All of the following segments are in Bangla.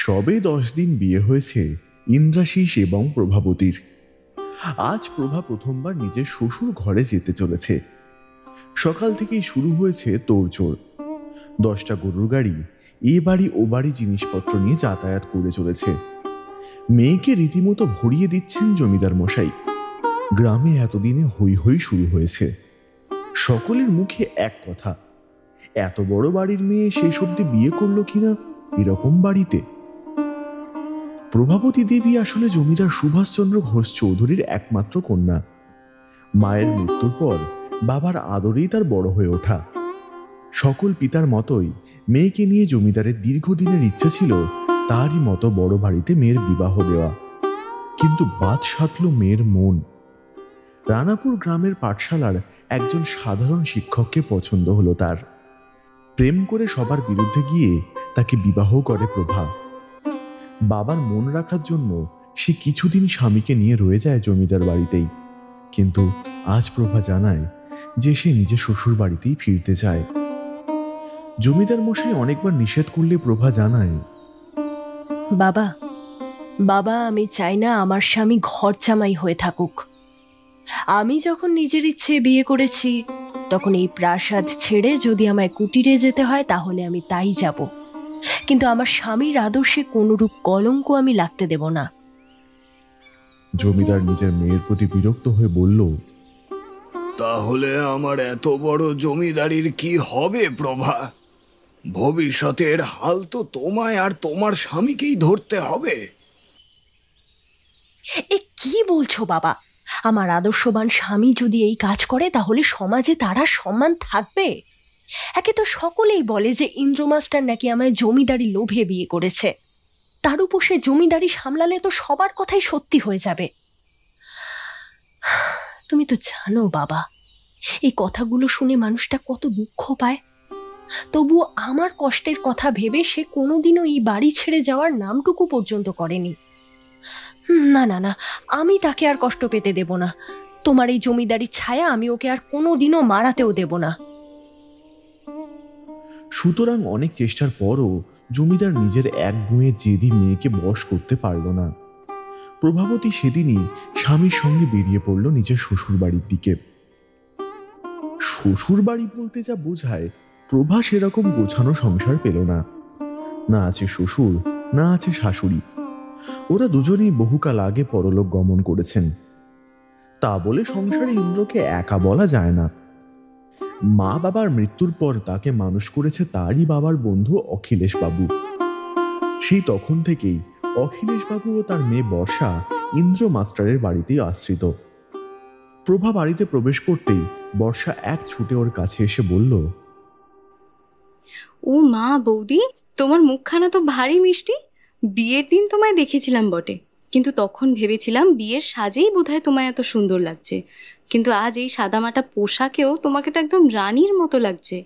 সবে 10 দিন বিয়ে হয়েছে ইন্দ্রাশিস এবং প্রভাবতীর। আজ প্রভা প্রথমবার নিজের শ্বশুর ঘরে যেতে চলেছে। সকাল থেকেই শুরু হয়েছে তোড়জোড়। 10টা গরুর গাড়ি এ বাড়ি ও বাড়ি জিনিসপত্র নিয়ে যাতায়াত করে চলেছে। মেয়েকে রীতিমতো ভরিয়ে দিচ্ছেন জমিদার মশাই। গ্রামে এতদিনে হই হই শুরু হয়েছে। সকলের মুখে এক কথা, এত বড় বাড়ির মেয়ে শেষ অব্দি বিয়ে করলো কিনা এরকম বাড়িতে। প্রভাবতী দেবী আসলে জমিদার সুভাষচন্দ্র ঘোষ চৌধুরীর একমাত্র কন্যা। মায়ের মৃত্যুর পর বাবার আদরেই তার বড় হয়ে ওঠা। সকল পিতার মতোই মেয়েকে নিয়ে জমিদারের দীর্ঘদিনের ইচ্ছে ছিল তারই মতো বড় বাড়িতে মেয়ের বিবাহ দেওয়া। কিন্তু বাদ সাধল মেয়ের মন। রানাপুর গ্রামের পাঠশালার একজন সাধারণ শিক্ষককে পছন্দ হলো তার। প্রেম করে সবার বিরুদ্ধে গিয়ে তাকে বিবাহ করে প্রভা। বাবার মন রাখার জন্য সে কিছুদিন স্বামীকে নিয়ে রয়ে যায় জমিদার বাড়িতেই। কিন্তু আজ প্রভা জানায় যে সে নিজের শ্বশুর বাড়িতেই ফিরতে চায়। জমিদার মশাই অনেকবার নিষেধ করলে প্রভা জানায়, বাবা বাবা আমি চাই না আমার স্বামী ঘর জামাই হয়ে থাকুক। আমি যখন নিজের ইচ্ছে বিয়ে করেছি তখন এই প্রাসাদ ছেড়ে যদি আমায় কুটিরে যেতে হয় তাহলে আমি তাই যাব, কিন্তু আমার স্বামীর আদর্শে কোনরূপ কলঙ্ক আমি লাগতে দেব না। জমিদার নিজের মেয়ের প্রতি বিরক্ত হয়ে বলল, তাহলে আমার এত বড় জমিদারির কি হবে প্রভা? ভবিষ্যতের হাল তো তোমায় আর তোমার স্বামীকেই ধরতে হবে। এ কি বলছো বাবা? আমার আদর্শবান স্বামী যদি এই কাজ করে তাহলে সমাজে তার আর সম্মান থাকবে? একে তো সকলেই বলে যে ইন্দ্র মাস্টার নাকি আমায় জমিদারি লোভে বিয়ে করেছে। তার উপর সে জমিদারি সামলালে তো সবার কথাই সত্যি হয়ে যাবে। তুমি তো জানো বাবা, এই কথাগুলো শুনে মানুষটা কত দুঃখ পায়। তবু আমার কষ্টের কথা ভেবে সে কোনোদিনও এই বাড়ি ছেড়ে যাওয়ার নামটুকু পর্যন্ত করেনি। না না না, আমি তাকে আর কষ্ট পেতে দেব না। তোমার এই জমিদারি ছায়া আমি ওকে আর কোনোদিনও মারাতেও দেব না। সুতরাং অনেক চেষ্টার পরও জমিদার নিজের একগুঁয়ে জেদি মেয়েকে বশ করতে পারল না। প্রভাবতী সেদিনই স্বামীর সঙ্গে বেরিয়ে পড়ল নিজের শ্বশুর বাড়ির দিকে। শ্বশুর বাড়ি বলতে যা বোঝায়, প্রভা সেরকম গোছানো সংসার পেল না। না আছে শ্বশুর, না আছে শাশুড়ি। ওরা দুজনেই বহুকাল আগে পরলোক গমন করেছেন। তা বলে সংসারে ইন্দ্রকে একা বলা যায় না। মা বাবার মৃত্যুর পর তাকে মানুষ করেছে তারই বাবার বন্ধু অখিলেশ বাবু। সেই তখন থেকেই অখিলেশ বাবু ও তার মেয়ে বর্ষা ইন্দ্র মাস্টারের বাড়িতেই আশ্রিত। প্রভা বাড়িতে প্রবেশ করতেই বর্ষা এক ছুটে ওর কাছে এসে বলল, ও মা, বৌদি, তোমার মুখখানা তো ভারী মিষ্টি। বিয়ের দিন তোমায় দেখেছিলাম বটে, কিন্তু তখন ভেবেছিলাম বিয়ের সাজেই বোধহয় তোমায় এত সুন্দর লাগছে, কিন্তু আজ এই সাদামাটা পোশাকেও তোমাকে তো একদম রানীর মতো লাগছে।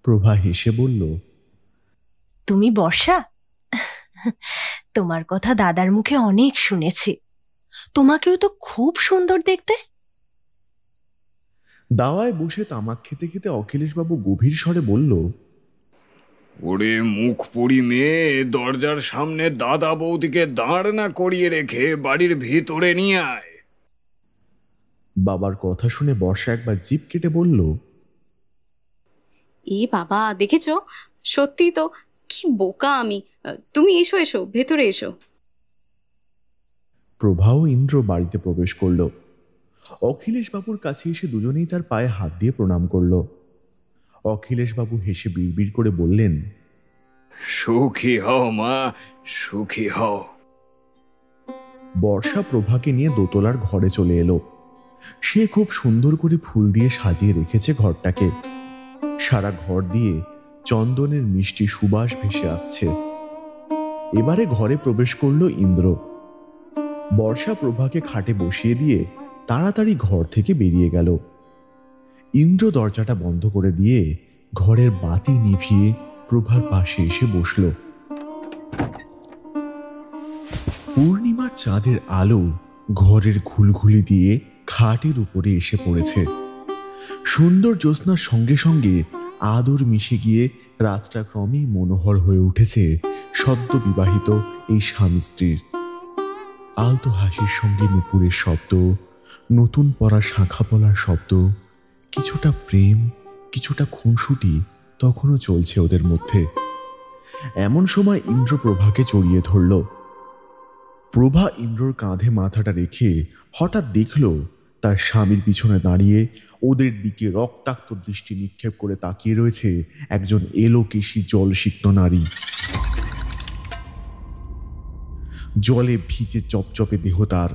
প্রভা হেসে বলল, তুমি বর্ষা? তোমার কথা দাদার মুখে অনেক শুনেছি। তোমাকেও তো খুব সুন্দর দেখতে। দাওয়ায় বসে তামাক খেতে খেতে অখিলেশ বাবু গভীর স্বরে বলল, ওরে মুখ পুরি মেয়ে, দরজার সামনে দাদা বৌদিকে দাঁড় না করিয়ে রেখে বাড়ির ভিতরে নিয়ে আয়। বাবার কথা শুনে বর্ষা একবার জিভ কেটে বলল, এ বাবা, দেখেছো, সত্যি তো কি বোকা আমি। তুমি এসো এসো, ভেতরে এসো। প্রভা ও ইন্দ্র বাড়িতে প্রবেশ করল। অখিলেশ বাবুর কাছে এসে দুজনেই তার পায়ে হাত দিয়ে প্রণাম করল। অখিলেশ বাবু হেসে বিড়বিড় করে বললেন, সুখী হও মা, সুখী হও। বর্ষা প্রভাকে নিয়ে দোতলার ঘরে চলে এলো। সে খুব সুন্দর করে ফুল দিয়ে সাজিয়ে রেখেছে ঘরটাকে। সারা ঘর দিয়ে চন্দনের মিষ্টি সুবাস ভেসে আসছে। এবারে ঘরে প্রবেশ করলো ইন্দ্র। বর্ষা প্রভাকে খাটে বসিয়ে দিয়ে তাড়াতাড়ি ঘর থেকে বেরিয়ে গেল। ইন্দ্র দরজাটা বন্ধ করে দিয়ে ঘরের বাতি নিভিয়ে প্রভার পাশে এসে বসল। পূর্ণিমার চাঁদের আলো ঘরের ঘুলঘুলি দিয়ে খাটের উপরে এসে পড়েছে। সুন্দর জ্যোৎস্নার সঙ্গে সঙ্গে আদর মিশে গিয়ে রাতটা ক্রমেই মনোহর হয়ে উঠেছে সদ্য বিবাহিত এই স্বামী স্ত্রীর। আলতো হাসির সঙ্গে নুপুরের শব্দ, নতুন পরা শাঁখা পলার শব্দ, কিছুটা প্রেম, কিছুটা খুনসুটি তখনও চলছে ওদের মধ্যে। এমন সময় ইন্দ্র প্রভাকে জড়িয়ে ধরল। প্রভা ইন্দ্রর কাঁধে মাথাটা রেখে হঠাৎ দেখল তার স্বামীর পিছনে দাঁড়িয়ে ওদের দিকে রক্তাক্ত দৃষ্টি নিক্ষেপ করে তাকিয়ে রয়েছে একজন এলোকেশী জলসিক্ত নারী। জলে ভিজে চপচপে দেহ তার,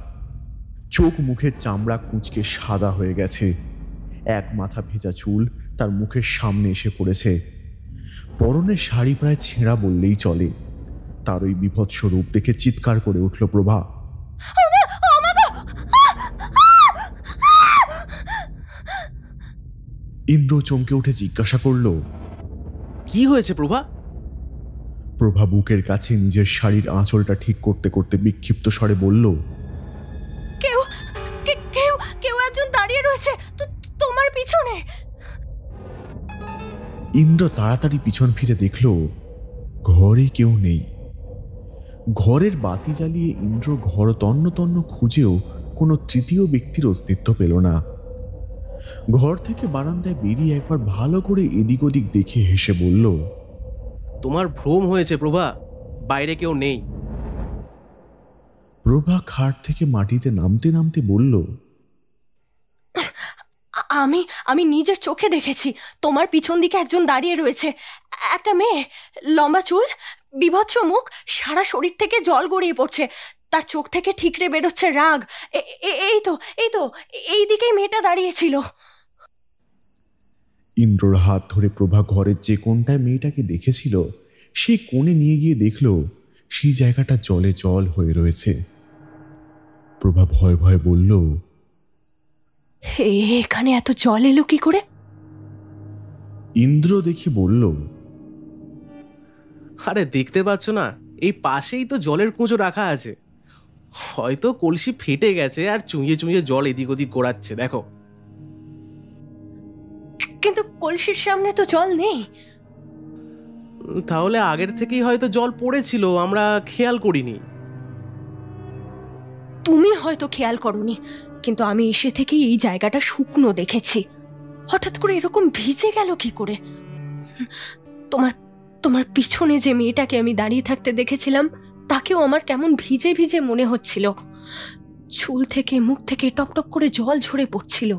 চোখ মুখের চামড়া কুঁচকে সাদা হয়ে গেছে, এক মাথা ভেজা চুল তার মুখের সামনে এসে পড়েছে। পরনের শাড়ি প্রায় ছেঁড়া বললেই চলে। তার ওই বিভৎস রূপ দেখে চিৎকার করে উঠল প্রভা। ইন্দ্র চমকে উঠে জিজ্ঞাসা করল, কি হয়েছে প্রভা? প্রভা বুকের কাছে নিজের শাড়ির আঁচলটা ঠিক করতে করতে বিক্ষিপ্ত স্বরে বলল, কেউ কেউ কেউ একজন দাঁড়িয়ে রয়েছে তোমার পিছনে। ইন্দ্র তাড়াতাড়ি পিছন ফিরে দেখল ঘরে কেউ নেই। ঘরের বাতি জ্বালিয়ে ইন্দ্র ঘর তন্ন তন্ন খুঁজেও কোনো তৃতীয় ব্যক্তির অস্তিত্ব পেল না। ঘর থেকে বারান্দায় বেরিয়ে একবার ভালো করে এদিক ওদিক দেখে হেসে বলল, তোমার ভ্রম হয়েছে প্রভা, বাইরে কেউ নেই। প্রভা খাট থেকে মাটিতে নামতে নামতে বলল, আমি নিজের চোখে দেখেছি তোমার পিছন দিকে একজন দাঁড়িয়ে রয়েছে, একটা মেয়ে, লম্বা চুল, বিভৎস মুখ, সারা শরীর থেকে জল গড়িয়ে পড়ছে, তার চোখ থেকে ঠিকরে বেরোচ্ছে রাগ। এই তো এই দিকেই মেয়েটা দাঁড়িয়েছিল। ইন্দ্রর হাত ধরে প্রভা ঘরের যে কোণটায় মেয়েটাকে দেখেছিল সেই কোণে নিয়ে গিয়ে দেখল সেই জায়গাটা জলে জল হয়ে রয়েছে। প্রভা ভয় ভয় বলল, এখানে এত জল এলো কি করে? ইন্দ্র দেখে বলল, আরে দেখতে পাচ্ছ না, এই পাশেই তো জলের কুঁজো রাখা আছে, হয়তো কলসি ফেটে গেছে আর চুঁইয়ে চুঁইয়ে জল এদিক ওদিক গড়াচ্ছে, দেখো। কিন্তু কলসির সামনে তো জল নেই। তাহলে আগের থেকেই হয়তো জল পড়েছিল, আমরা খেয়াল করিনি। তুমি হয়তো খেয়াল করনি, কিন্তু আমি এসে থেকেই এই জায়গাটা শুকনো দেখেছি। হঠাৎ করে এরকম ভিজে গেল কি করে? তোমার পিছনে যে মেয়েটাকে আমি দাঁড়িয়ে থাকতে দেখেছিলাম তাকেও আমার কেমন ভিজে ভিজে মনে হচ্ছিল। চুল থেকে মুখ থেকে টপ টপ করে জল ঝরে পড়ছিল।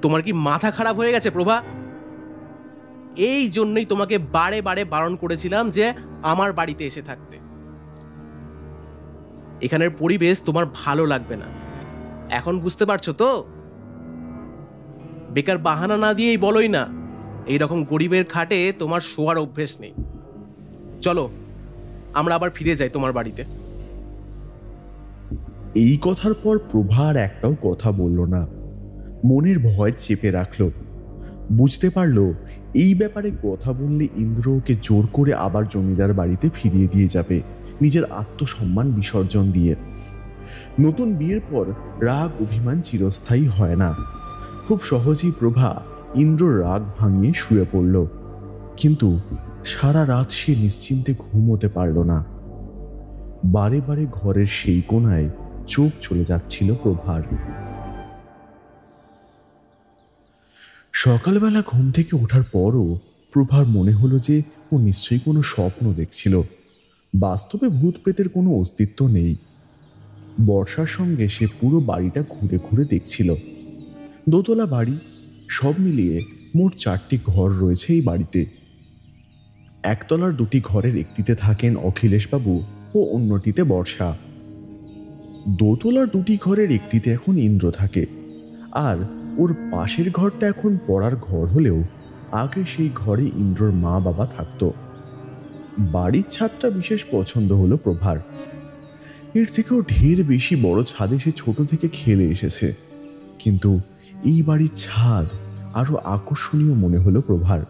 তোমার কি মাথা খারাপ হয়ে গেছে প্রভা? এই জন্যই তোমাকে বারে বারে বারণ করেছিলাম যে আমার বাড়িতে এসে থাকতে। এখানের পরিবেশ তোমার ভালো লাগবে না, এখন বুঝতে পারছো তো? বেকার বাহানা না দিয়েই বলোই না, এইরকম গরিবের খাটে তোমার শোয়ার অভ্যেস নেই। চলো আমরা আবার ফিরে যাই তোমার বাড়িতে। এই কথার পর প্রভা আর একটাও কথা বলল না, মনের ভয় চেপে রাখল। বুঝতে পারল এই ব্যাপারে কথা বললে ইন্দ্র ওকে জোর করে আবার জমিদার বাড়িতে ফিরিয়ে দিয়ে যাবে, নিজের আত্মসম্মান বিসর্জন দিয়ে। নতুন বিয়ের পর রাগ অভিমান চিরস্থায়ী হয় না। খুব সহজেই প্রভা ইন্দ্রর রাগ ভাঙিয়ে শুয়ে পড়ল, কিন্তু সারা রাত সে নিশ্চিন্তে ঘুমোতে পারল না। বারে বারে ঘরের সেই কোণায় চোখ চলে যাচ্ছিল প্রভার। সকালবেলা ঘুম থেকে ওঠার পরও প্রভার মনে হলো যে ও নিশ্চয়ই কোনো স্বপ্ন দেখছিল। বাস্তবে ভূত প্রেতের কোনো অস্তিত্ব নেই। বর্ষার সঙ্গে সে পুরো বাড়িটা ঘুরে ঘুরে দেখছিল। দোতলা বাড়ি, সব মিলিয়ে মোট 4টি ঘর রয়েছে এই বাড়িতে। একতলার 2টি ঘরের একটিতে থাকেন অখিলেশবাবু ও অন্যটিতে বর্ষা। দোতলার 2টি ঘরের একটিতে এখন ইন্দ্র থাকে, আর ওর পাশের ঘরটা এখন পড়ার ঘর হলেও আগে সেই ঘরে ইন্দ্রর মা বাবা থাকত। বাড়ির ছাদটা বিশেষ পছন্দ হলো প্রভার। এর থেকেও ঢের বেশি বড় ছাদে সে ছোট থেকে খেলে এসেছে, কিন্তু এই বাড়ির ছাদ আরো আকর্ষণীয় মনে হলো প্রভার,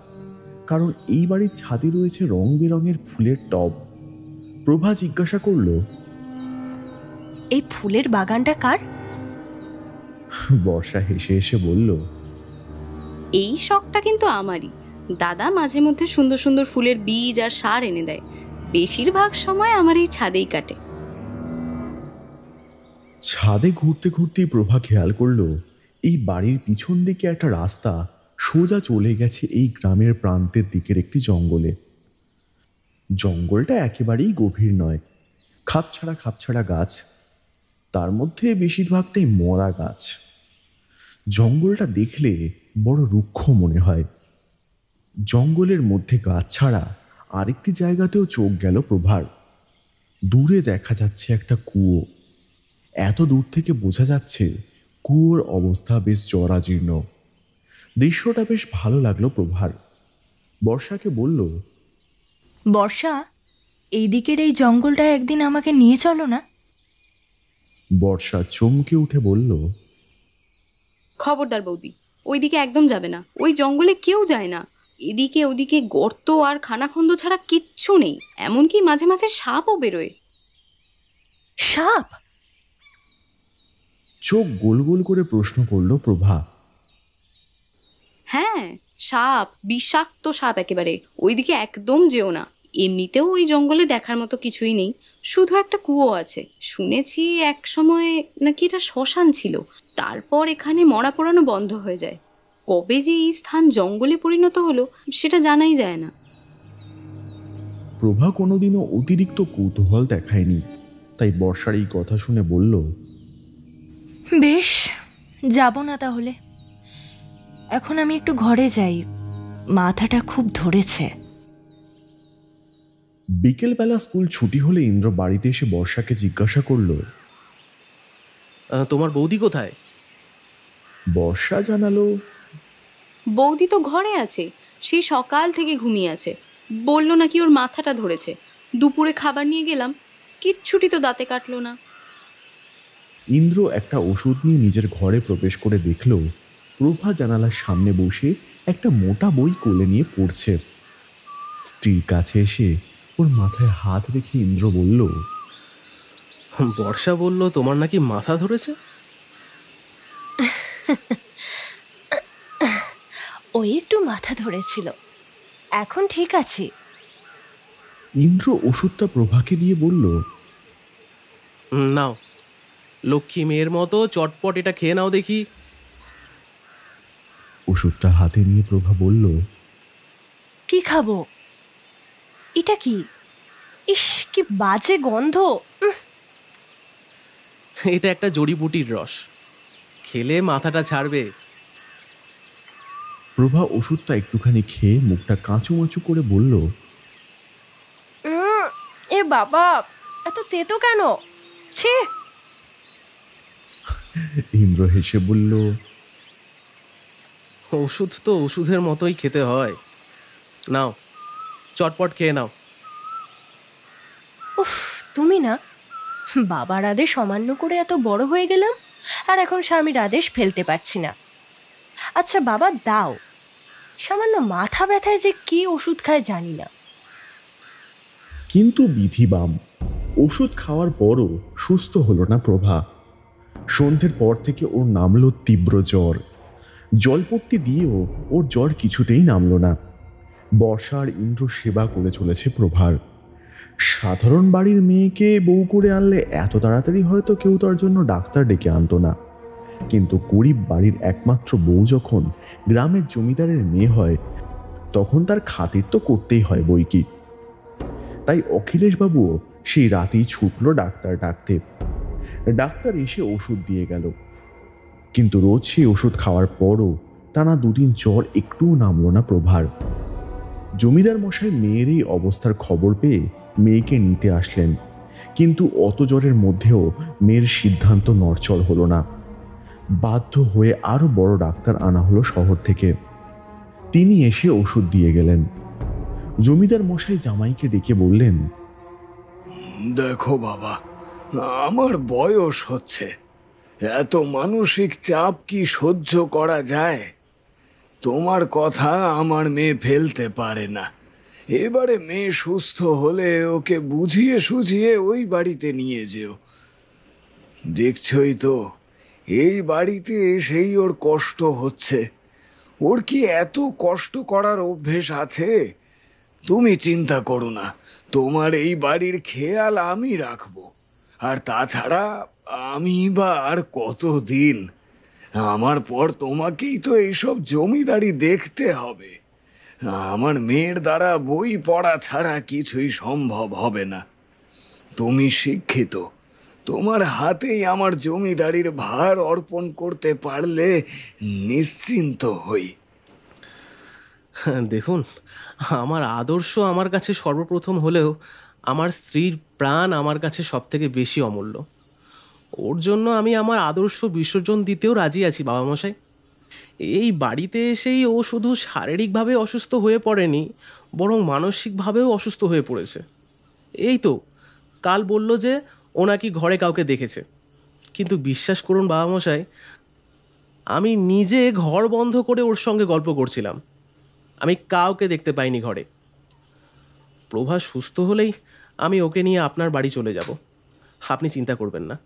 কারণ এই বাড়ির ছাদে রয়েছে রং বেরঙের ফুলের টব। প্রভা জিজ্ঞাসা করল, এই ফুলের বাগানটা কার? বর্ষা হেসে হেসে বলল, এই শখটা কিন্তু আমারই। দাদা মাঝে মধ্যে সুন্দর সুন্দর ফুলের বীজ আর সার এনে দেয়। বেশিরভাগ সময় আমার এই ছাদেই কাটে। ছাদে ঘুরতে ঘুরতেই প্রভা খেয়াল করলো এই বাড়ির পিছন দিকে একটা রাস্তা সোজা চলে গেছে এই গ্রামের প্রান্তের দিকের একটি জঙ্গলে। জঙ্গলটা একেবারেই গভীর নয়, খাপছাড়া খাপছাড়া গাছ, তার মধ্যে বেশিরভাগটাই মরা গাছ। জঙ্গলটা দেখলে বড় রুক্ষ মনে হয়। জঙ্গলের মধ্যে গাছ ছাড়া আরেকটি জায়গাতেও চোখ গেল প্রভার। দূরে দেখা যাচ্ছে একটা কুয়ো। এত দূর থেকে বোঝা যাচ্ছে কুয়োর অবস্থা বেশ জরাজীর্ণ। দৃশ্যটা বেশ ভালো লাগলো প্রভার। বর্ষাকে বলল, বর্ষা, এই দিকের এই জঙ্গলটা একদিন আমাকে নিয়ে চলো না। বর্ষা চমকে উঠে বলল, খবরদার বৌদি, ওইদিকে একদম যাবে না। ওই জঙ্গলে কেউ যায় না। এদিকে ওদিকে গর্ত আর খানাখন্দ ছাড়া কিচ্ছু নেই। এমনকি মাঝে মাঝে সাপও বেরোয়। সাপ? চোখ গোল গোল করে প্রশ্ন করল প্রভা। হ্যাঁ, সাপ, বিষাক্ত সাপ একেবারে। ওইদিকে একদম যেও না। এমনিতেও ওই জঙ্গলে দেখার মতো কিছুই নেই, শুধু একটা কুয়ো আছে। শুনেছি এক সময় নাকি এটা শ্মশান ছিল, তারপর এখানে মরা পোড়ানো বন্ধ হয়ে যায়। কবে যে এই স্থান জঙ্গলে পরিণত হলো সেটা জানাই যায় না। প্রভা কোনোদিনও অতিরিক্ত কৌতূহল দেখায়নি, তাই বর্ষার এই কথা শুনে বলল, বেশ, যাব না তাহলে। এখন আমি একটু ঘরে যাই, মাথাটা খুব ধরেছে। বিকেলবেলা স্কুল ছুটি হলে ইন্দ্র বাড়িতে এসে বর্ষাকে জিজ্ঞাসা করল, তোমার বৌদি কোথায়? বর্ষা জানালো, বৌদি তো ঘরে আছে, সেই সকাল থেকে ঘুমিয়ে আছে। বলল নাকি ওর মাথাটা ধরেছে। দুপুরে খাবার নিয়ে গেলাম, কিচ্ছুটি তো দাঁতে কাটলো না। ইন্দ্র একটা ওষুধ নিয়ে নিজের ঘরে প্রবেশ করে দেখল প্রভা জানালার সামনে বসে একটা মোটা বই কোলে নিয়ে পড়ছে। স্ত্রীর কাছে এসে ওর মাথায় হাত রেখে ইন্দ্র বলল, বর্ষা বলল তোমার নাকি মাথা ধরেছে। ওই একটু মাথা ধরেছিল, এখন ঠিক আছে। ইন্দ্র ওষুধটা প্রভাকে দিয়ে বলল, নাও, লক্ষ্মী মেয়ের মতো চটপট এটা খেয়ে নাও দেখি। ওষুধটা হাতে নিয়ে প্রভা বলল, কি খাবো? এটা কি? ইস, কি বাজে গন্ধ। এটা একটা জড়িবুটির রস, খেলে মাথাটা ছাড়বে। প্রভা ওষুধটা একটুখানি খেয়ে মুখটা কাঁচুমাচু করে বলল, এ বাবা, এত তেতো কেন? ছি। ইন্দ্র হেসে বলল, ওষুধ তো ওষুধের মতোই খেতে হয়। নাও, চটপট খেয়ে নাও। উফ, তুমি না, বাবার আদেশ অমান্য করে এত বড় হয়ে গেলাম, আর এখন স্বামীর আদেশ ফেলতে পারছি না। আচ্ছা বাবা, দাও। সামান্য মাথা ব্যথায় যে কি ওষুধ খায় জানি না। কিন্তু বিধিবাম, ওষুধ খাওয়ার পরও সুস্থ হলো না প্রভা। সন্ধ্যের পর থেকে ওর নামলো তীব্র জ্বর। জলপট্টি দিয়েও ওর জ্বর কিছুতেই নামলো না। বর্ষা আর ইন্দ্র সেবা করে চলেছে প্রভার। সাধারণ বাড়ির মেয়েকে বউ করে আনলে এত তাড়াতাড়ি হয়তো কেউ তার জন্য ডাক্তার ডেকে আনতো না, কিন্তু গরিব বাড়ির একমাত্র বউ যখন গ্রামের জমিদারের মেয়ে হয়, তখন তার খাতির তো করতেই হয় বই কি। তাই অখিলেশবাবুও সেই রাতেই ছুটল ডাক্তার ডাকতে। ডাক্তার এসে ওষুধ দিয়ে গেল, কিন্তু রোজ সেই ওষুধ খাওয়ার পরও টানা দুদিন জ্বর একটুও নামলো না প্রভার। জমিদার মশাই মেয়ের এই অবস্থার খবর পেয়ে মেয়েকে নিতে আসলেন, কিন্তু অত জ্বরের মধ্যেও মেয়ের সিদ্ধান্ত নড়চড় হলো না। বাধ্য হয়ে আরো বড় ডাক্তার আনা হলো শহর থেকে। তিনি এসে ওষুধ দিয়ে গেলেন। জমিদার মশাই জামাইকে ডেকে বললেন, দেখো বাবা, আমার বয়স হচ্ছে, এত মানসিক চাপ কি সহ্য করা যায়? তোমার কথা আমার মেয়ে ফেলতে পারে না। এবারে মেয়ে সুস্থ হলে ওকে বুঝিয়ে সুঝিয়ে ওই বাড়িতে নিয়ে যেও। দেখছই তো, এই বাড়িতে এসেই ওর কষ্ট হচ্ছে। ওর কি এত কষ্ট করার অভ্যেস আছে? তুমি চিন্তা করো না, তোমার এই বাড়ির খেয়াল আমি রাখবো। আর তাছাড়া আমি বা আর কতদিন? আমার পর তোমাকেই তো এইসব জমিদারি দেখতে হবে। আমার মেয়ের দ্বারা বই পড়া ছাড়া কিছুই সম্ভব হবে না। তুমি শিক্ষিত, তোমার হাতেই আমার জমিদারির ভার অর্পণ করতে পারলে নিশ্চিন্ত হই। দেখুন, আমার আদর্শ আমার কাছে সর্বপ্রথম হলেও আমার স্ত্রীর প্রাণ আমার কাছে সব থেকে বেশি অমূল্য। ওর জন্য আমি আমার আদর্শ বিসর্জন দিতেও রাজি আছি বাবা মশাই। এই বাড়িতে এসেই ও শুধু শারীরিকভাবে অসুস্থ হয়ে পড়েনি, বরং মানসিকভাবেও অসুস্থ হয়ে পড়েছে। এই তো কাল বলল যে ও নাকি ঘরে কাউকে দেখেছে, কিন্তু বিশ্বাস করুন বাবা মশাই, আমি নিজে ঘর বন্ধ করে ওর সঙ্গে গল্প করছিলাম, আমি কাউকে দেখতে পাইনি ঘরে। প্রভা সুস্থ হলেই আমি ওকে নিয়ে আপনার বাড়ি চলে যাব, আপনি চিন্তা করবেন না।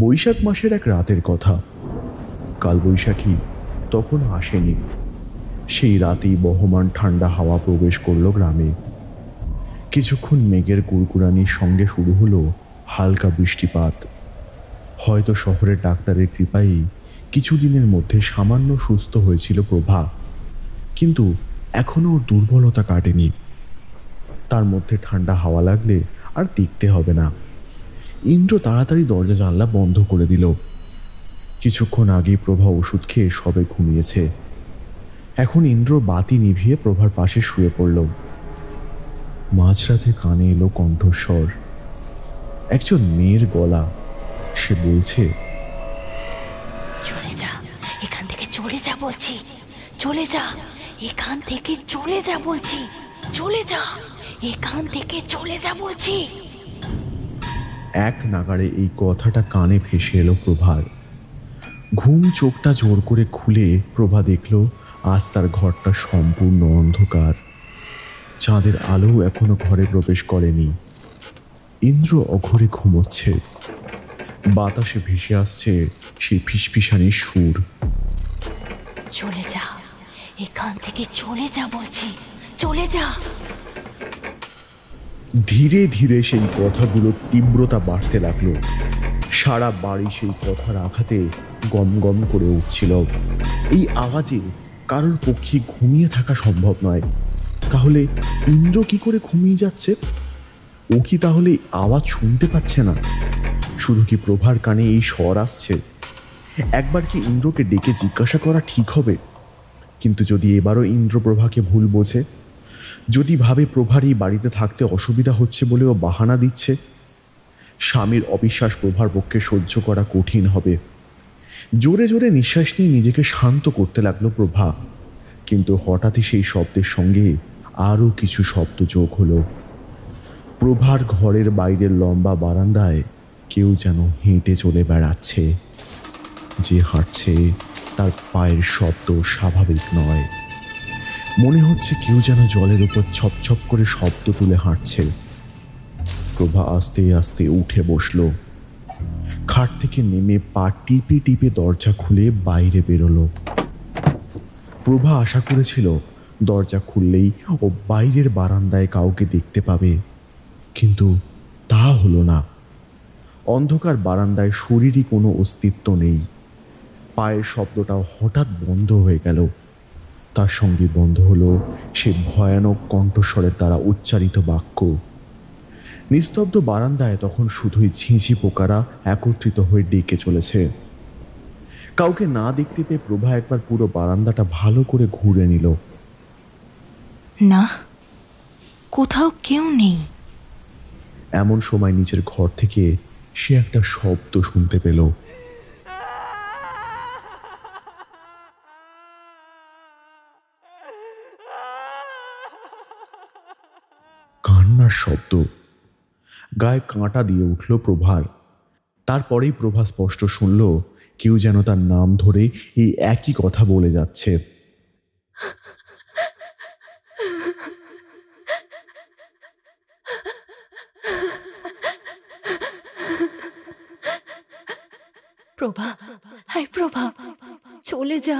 বৈশাখ মাসের এক রাতের কথা। কালবৈশাখী তখন আসেনি। সেই রাতেই বহমান ঠান্ডা হাওয়া প্রবেশ করল গ্রামে। কিছুক্ষণ মেঘের কুরকুরানির সঙ্গে শুরু হলো হালকা বৃষ্টিপাত। হয়তো শহরের ডাক্তারের কৃপায় কিছুদিনের মধ্যে সামান্য সুস্থ হয়েছিল প্রভা, কিন্তু এখনো ওর দুর্বলতা কাটেনি। তার মধ্যে ঠান্ডা হাওয়া লাগলে আর দেখতে হবে না। ইন্দ্র তাড়াতাড়ি দরজা জানলা বন্ধ করে দিল। কিছুক্ষণ আগেই প্রভা ওষুধ খেয়ে সবে ঘুমিয়েছে। এখন ইন্দ্র বাতি নিভিয়ে প্রভার পাশে শুয়ে পড়ল। মাঝরাতে কানে এলো কণ্ঠস্বর, একজন মেয়ের গলা। সে বলছে, চলে যা এখান থেকে, চলে যা বলছি, চলে যা এখান থেকে, চলে যা বলছি, চলে যা এখান থেকে, চলে যা বলছি। এক নাগাড়ে এই কথাটা কানে ভেসে এলো প্রভার। ঘুম চোখটা জোর করে খুলে প্রভা দেখল আজ তার ঘরটা সম্পূর্ণ অন্ধকার। চাঁদের আলো এখনো ঘরে প্রবেশ করেনি। ইন্দ্র অঘরে ঘুমোচ্ছে। বাতাসে ভেসে আসছে সেই ফিসফিসানির সুর। চলে যা এখান থেকে, চলে যা বলছি, চলে যা। ধীরে ধীরে সেই কথাগুলোর তীব্রতা বাড়তে লাগলো। সারা বাড়ি সেই কথার আঘাতে গম গম করে উঠছিল। এই আওয়াজে কারোর পক্ষে ঘুমিয়ে থাকা সম্ভব নয়। তাহলে ইন্দ্র কি করে ঘুমিয়ে যাচ্ছে? ও কি তাহলে আওয়াজ শুনতে পাচ্ছে না? শুধু কি প্রভার কানে এই স্বর আসছে? একবার কি ইন্দ্রকে ডেকে জিজ্ঞাসা করা ঠিক হবে? কিন্তু যদি এবারও ইন্দ্র প্রভাকে ভুল বোঝে, যদি ভাবে প্রভার এই বাড়িতে থাকতে অসুবিধা হচ্ছে বলেও বাহানা দিচ্ছে, স্বামীর অবিশ্বাস প্রভার পক্ষে সহ্য করা কঠিন হবে। জোরে জোরে নিঃশ্বাস নিয়ে নিজেকে শান্ত করতে লাগলো প্রভা। কিন্তু হঠাৎই সেই শব্দের সঙ্গে আরও কিছু শব্দ যোগ হলো। প্রভার ঘরের বাইরের লম্বা বারান্দায় কেউ যেন হেঁটে চলে বেড়াচ্ছে। যে হাঁটছে তার পায়ের শব্দ স্বাভাবিক নয়। মনে হচ্ছে কেউ যেন জলের উপর ছপছপ করে শব্দ তুলে হাঁটছে। প্রভা আস্তে আস্তে উঠে বসল। খাট থেকে নেমে পা টিপে টিপে দরজা খুলে বাইরে বেরোলো। প্রভা আশা করেছিল দরজা খুললেই ও বাইরের বারান্দায় কাউকে দেখতে পাবে, কিন্তু তা হলো না। অন্ধকার বারান্দায় শরীরই কোনো অস্তিত্ব নেই। পায়ের শব্দটাও হঠাৎ বন্ধ হয়ে গেল। তার সঙ্গে বন্ধ হলো সে ভয়ানক কণ্ঠস্বরের দ্বারা উচ্চারিত বাক্য। নিস্তব্ধ বারান্দায় তখন শুধুই ঝিঁঝি পোকারা একত্রিত হয়ে ডেকে চলেছে। কাউকে না দেখতে পেয়ে প্রভা একবার পুরো বারান্দাটা ভালো করে ঘুরে নিল। না, কোথাও কেউ নেই। এমন সময় নিজের ঘর থেকে সে একটা শব্দ শুনতে পেল। কান্নার শব্দ। গায়ে কাঁটা দিয়ে উঠল প্রভার। তারপরেই প্রভা স্পষ্ট শুনল কেউ যেন তার নাম ধরে এই একই কথা বলে যাচ্ছে। প্রভা, হাই প্রভা, চলে যা,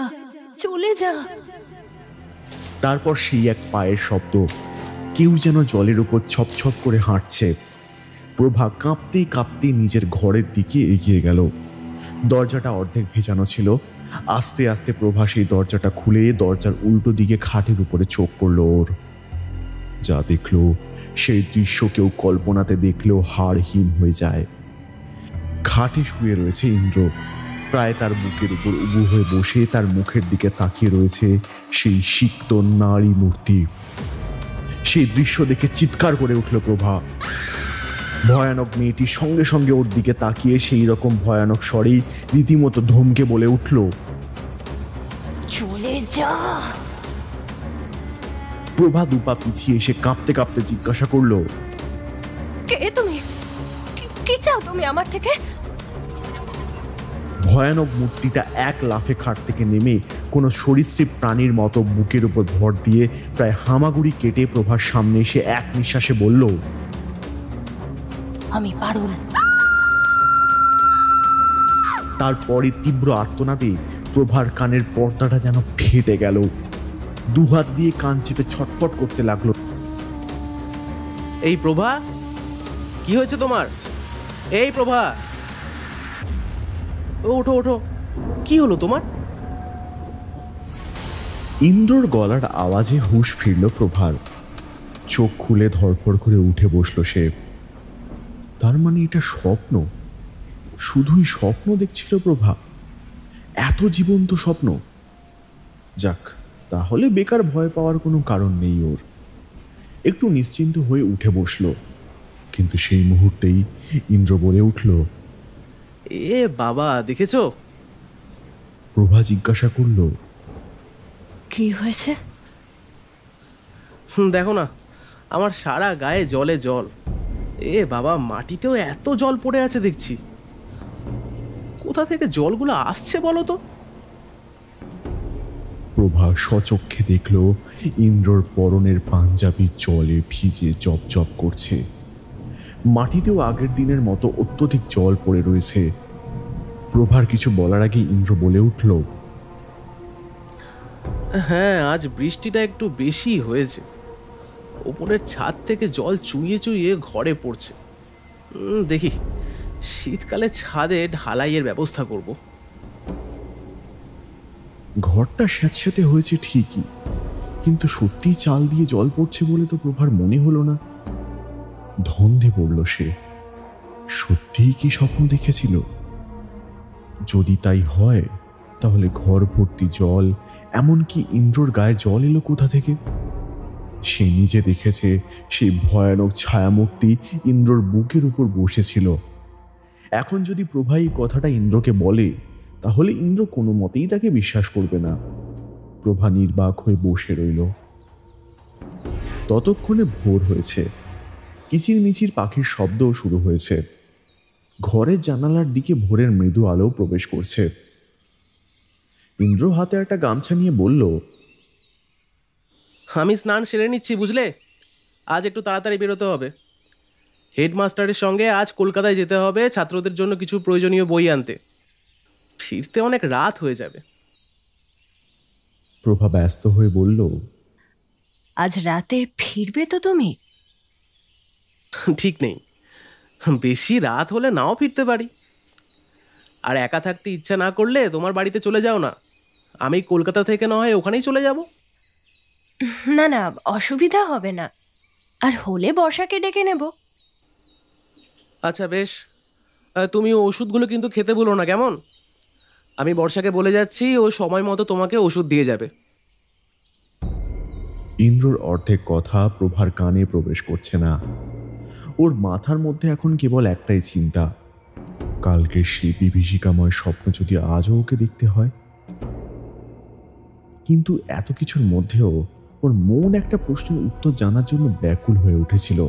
চলে যা। তারপর সেই এক পায়ের শব্দ, কেউ যেন জলের উপর ছপ করে হাঁটছে। প্রভা কাঁপতে কাঁপতে নিজের ঘরের দিকে এগিয়ে গেল। দরজাটা অর্ধেক ভেজানো ছিল। আস্তে আস্তে প্রভা সেই দরজাটা খুলে দরজার উল্টো দিকে খাটের উপরে চোখ পড়ল ওর। যা দেখল সেই দৃশ্য কেউ কল্পনাতে দেখলেও হাড় হিম হয়ে যায়। খাটে শুয়ে রয়েছে ইন্দ্র, প্রায় তার বুকের উপর উবু হয়ে বসে তার মুখের দিকে তাকিয়ে রয়েছে সেই সিক্ত নারী মূর্তি। সেই দৃশ্য দেখে চিৎকার করে উঠল প্রভা। ভয়ানক মেয়েটি সঙ্গে সঙ্গে ওর দিকে তাকিয়ে সেই রকম ভয়ানক স্বরেই রীতিমতো ধমকে বলে উঠল, চলে যা। প্রভা দুপা পিছিয়ে এসে কাঁপতে কাঁপতে জিজ্ঞাসা করলো, কে তুমি? কি চাও তুমি আমার থেকে? ভয়ানক মূর্তিটা এক লাফে খাট থেকে নেমে কোনো সরীসৃপ প্রাণীর মতো বুকের উপর ভর দিয়ে প্রায় হামাগুড়ি কেটে প্রভার সামনে এসে এক নিঃশ্বাসে বলল, আমি পারুল। তারপরে তীব্র আর্তনাদে প্রভার কানের পর্দাটা যেন ফেটে গেল। দুহাত দিয়ে কান চেপে ছটফট করতে লাগলো। এই প্রভা, কি হয়েছে তোমার? এই প্রভা, ওঠো ওঠো, কি হলো তোমার? ইন্দ্রর গলার আওয়াজে হুঁশ ফিরল প্রভার। চোখ খুলে ধরফর করে উঠে বসল সে। তার মানে এটা স্বপ্ন? শুধুই স্বপ্ন দেখছিল প্রভা? এত জীবন্ত স্বপ্ন? যাক, তাহলে বেকার ভয় পাওয়ার কোনো কারণ নেই ওর। একটু নিশ্চিন্ত হয়ে উঠে বসল। কিন্তু সেই মুহূর্তেই ইন্দ্র বলে উঠল, এ বাবা, দেখেছো? প্রভা জিজ্ঞাসা করল, কি হয়েছে? দেখো না, আমার সারা গায়ে জলে জল। এ বাবা, মাটিতেও এত জল পড়ে আছে দেখছি। কোথা থেকে জলগুলো আসছে বলো তো? প্রভা সচক্ষে দেখল ইন্দ্রর পরনের পাঞ্জাবির জলে ভিজে জপ করছে। মাটিতেও আগের দিনের মতো অত্যধিক জল পড়ে রয়েছে। প্রভার কিছু বলার আগে ইন্দ্র বলে উঠল, হ্যাঁ, আজ বৃষ্টিটা একটু বেশি হয়েছে। ওপরের ছাদ থেকে জল চুইয়ে চুইয়ে ঘরে পড়ছে। দেখি শীতকালে ছাদে ঢালাইয়ের ব্যবস্থা করব। ঘরটা স্যাঁতস্যাঁতে হয়েছে ঠিকই, কিন্তু সত্যিই চাল দিয়ে জল পড়ছে বলে তো প্রভার মনে হলো না। ধন্দে পড়ল সে। সত্যিই কি স্বপ্ন দেখেছিল? যদি তাই হয়, তাহলে ঘর ভর্তি জল, এমনকি ইন্দ্রর গায়ে জল এলো কোথা থেকে? সে নিজে দেখেছে সেই ভয়ানক ছায়ামূর্তি ইন্দ্রর বুকের উপর বসেছিল। এখন যদি প্রভা এই কথাটা ইন্দ্রকে বলে, তাহলে ইন্দ্র কোনো মতেই তাকে বিশ্বাস করবে না। প্রভা নির্বাক হয়ে বসে রইল। ততক্ষণে ভোর হয়েছে। কিচিরমিচির পাখির শব্দও শুরু হয়েছে। ঘরের জানালার দিকে ভোরের মৃদু আলো প্রবেশ করছে। ইন্দ্র হাতে একটা গামছা নিয়ে বলল, আমি স্নান সেরে নিচ্ছি, বুঝলে? আজ একটু তাড়াতাড়ি বেরোতে হবে। হেডমাস্টারের সঙ্গে আজ কলকাতায় যেতে হবে ছাত্রদের জন্য কিছু প্রয়োজনীয় বই আনতে। ফিরতে অনেক রাত হয়ে যাবে। প্রভা ব্যস্ত হয়ে বলল, আজ রাতে ফিরবে তো তুমি? ঠিক নেই, বেশি রাত হলে নাও ফিরতে পারি। আর একা থাকতে ইচ্ছা না করলে তোমার বাড়িতে চলে যাও না। আমি কলকাতা থেকে না হয় ওখানেই চলে যাব। না না, অসুবিধা হবে না। আর হলে বর্ষাকে ডেকে নেব। আচ্ছা বেশ, তুমি ওষুধগুলো কিন্তু খেতে ভুলো না, কেমন? আমি বর্ষাকে বলে যাচ্ছি, ও সময় মতো তোমাকে ওষুধ দিয়ে যাবে। ইন্দ্রর অর্ধেক কথা প্রভার কানে প্রবেশ করছে না। ওর মাথার মধ্যে এখন কেবল একটাই চিন্তা, কালকে সেই বিভীষিকাময় স্বপ্ন যদি আজও ওকে দেখতে হয়। কিন্তু এত কিছুর মধ্যেও ওর মন একটা প্রশ্নের উত্তর জানার জন্য ব্যাকুল হয়ে উঠেছিল।